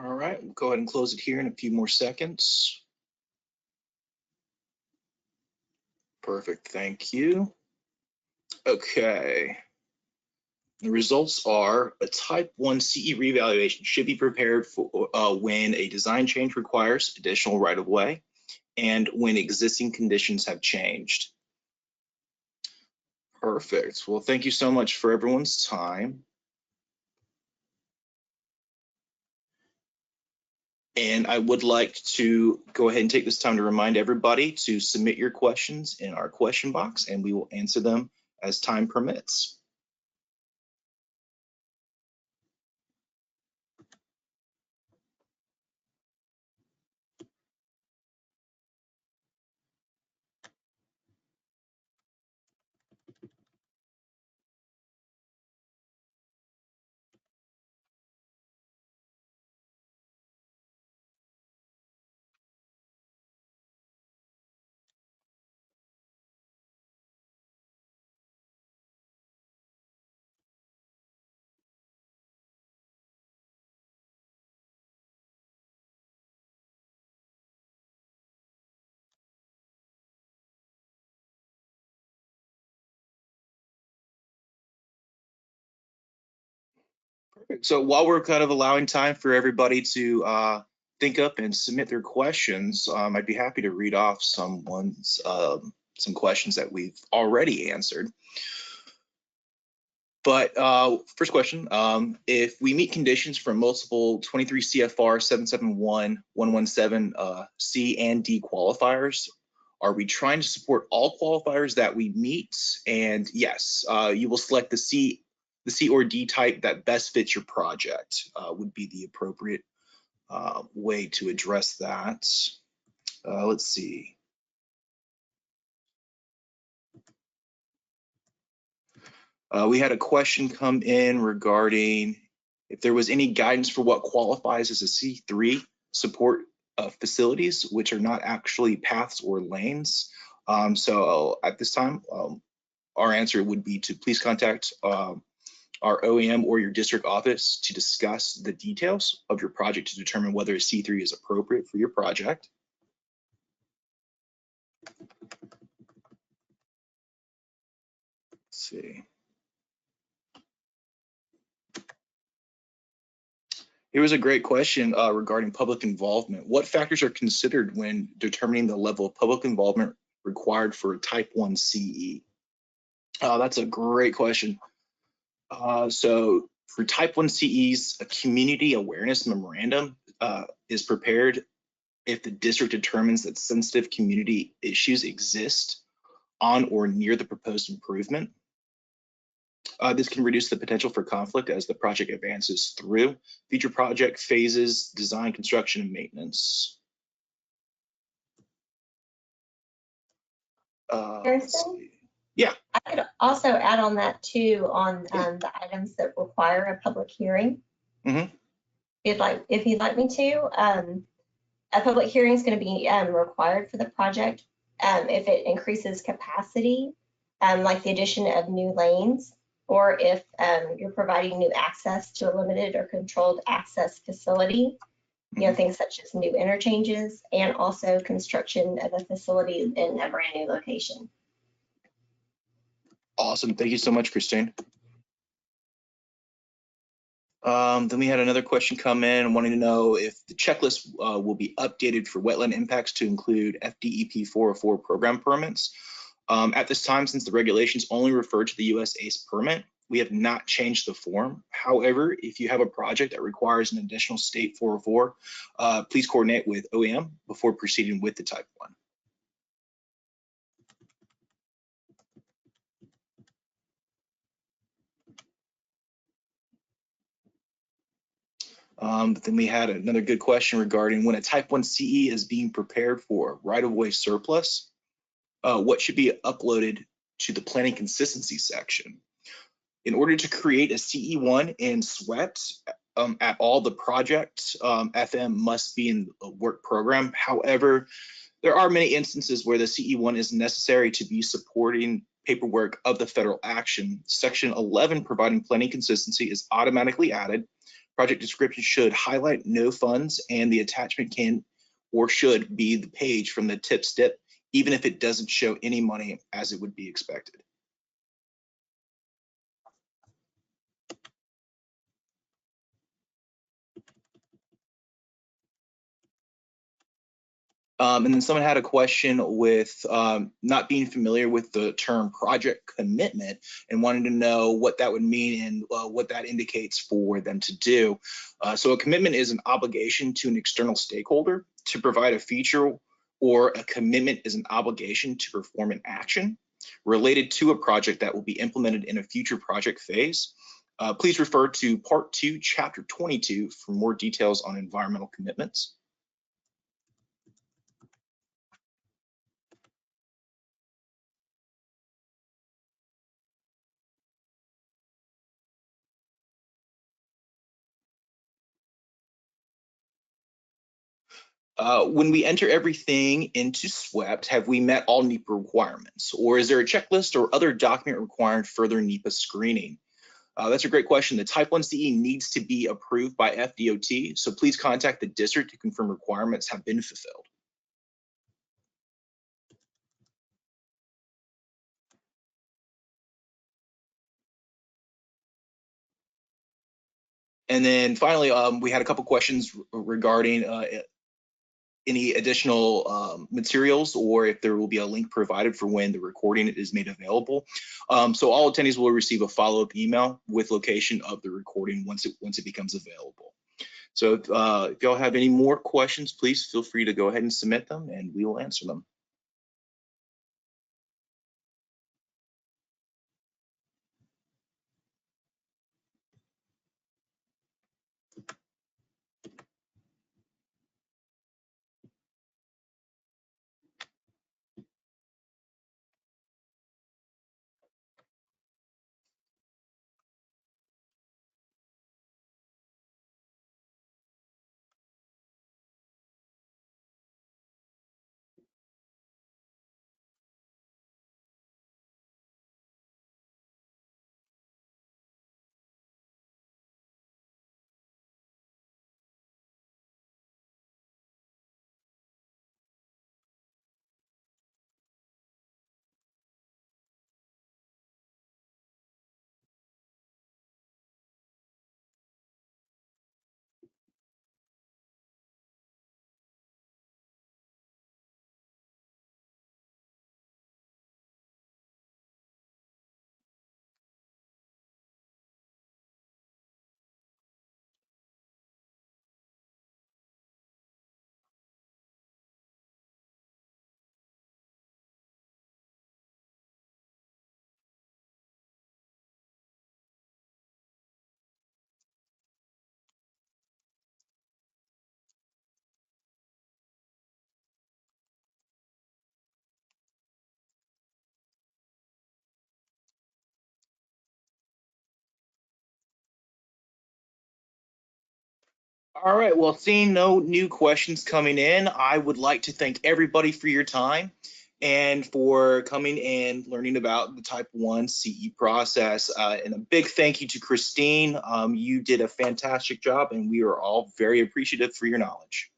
All right, we'll go ahead and close it here in a few more seconds. Perfect, thank you. Okay. The results are a Type 1 CE reevaluation should be prepared for when a design change requires additional right-of-way and when existing conditions have changed. Perfect. Well, thank you so much for everyone's time. And I would like to go ahead and take this time to remind everybody to submit your questions in our question box, and we will answer them as time permits. Perfect. So while we're kind of allowing time for everybody to think up and submit their questions, I'd be happy to read off some questions that we've already answered. But first question, if we meet conditions from multiple 23 CFR 771-117 C and D qualifiers, are we trying to support all qualifiers that we meet? And yes, you will select the C or D type that best fits your project would be the appropriate way to address that. Let's see. We had a question come in regarding if there was any guidance for what qualifies as a C3 support facilities, which are not actually paths or lanes. So at this time, our answer would be to please contact our OEM or your district office to discuss the details of your project to determine whether a C3 is appropriate for your project. Let's see. Here was a great question regarding public involvement. What factors are considered when determining the level of public involvement required for a Type 1 CE? That's a great question. So for Type 1 CEs, a community awareness memorandum is prepared if the district determines that sensitive community issues exist on or near the proposed improvement. This can reduce the potential for conflict as the project advances through future project phases, design, construction, and maintenance. Harrison? Yeah. I could also add on that too, on the items that require a public hearing. Mm-hmm. If you'd like me to, a public hearing is going to be required for the project if it increases capacity, like the addition of new lanes, or if you're providing new access to a limited or controlled access facility, you know, things such as new interchanges, and also construction of a facility in a brand new location. Awesome. Thank you so much, Christine. Then we had another question come in wanting to know if the checklist will be updated for wetland impacts to include FDEP 404 program permits. At this time, since the regulations only refer to the US ACE permit, we have not changed the form. However, if you have a project that requires an additional state 404, please coordinate with OEM before proceeding with the type 1. But then we had another good question regarding when a type 1 CE is being prepared for right-of-way surplus, what should be uploaded to the planning consistency section. In order to create a CE1 in SWEPT at all, the project FM must be in a work program. However, there are many instances where the CE1 is necessary to be supporting paperwork of the federal action. Section 11, providing planning consistency, is automatically added. Project description should highlight no funds, and the attachment can or should be the page from the tip stip, even if it doesn't show any money as it would be expected. And then someone had a question with not being familiar with the term project commitment and wanting to know what that would mean and what that indicates for them to do. So a commitment is an obligation to an external stakeholder to provide a feature, or a commitment is an obligation to perform an action related to a project that will be implemented in a future project phase. Please refer to Part 2, Chapter 22 for more details on environmental commitments. When we enter everything into SWEPT, have we met all NEPA requirements? Or is there a checklist or other document requiring further NEPA screening? That's a great question. The Type 1 CE needs to be approved by FDOT, so please contact the district to confirm requirements have been fulfilled. And then finally, we had a couple questions regarding any additional materials, or if there will be a link provided for when the recording is made available. So all attendees will receive a follow-up email with location of the recording once it becomes available. So if y'all have any more questions, please feel free to go ahead and submit them and we will answer them. All right, well, seeing no new questions coming in, I would like to thank everybody for your time and for coming and learning about the Type 1 CE process. And a big thank you to Christine. You did a fantastic job, and we are all very appreciative for your knowledge.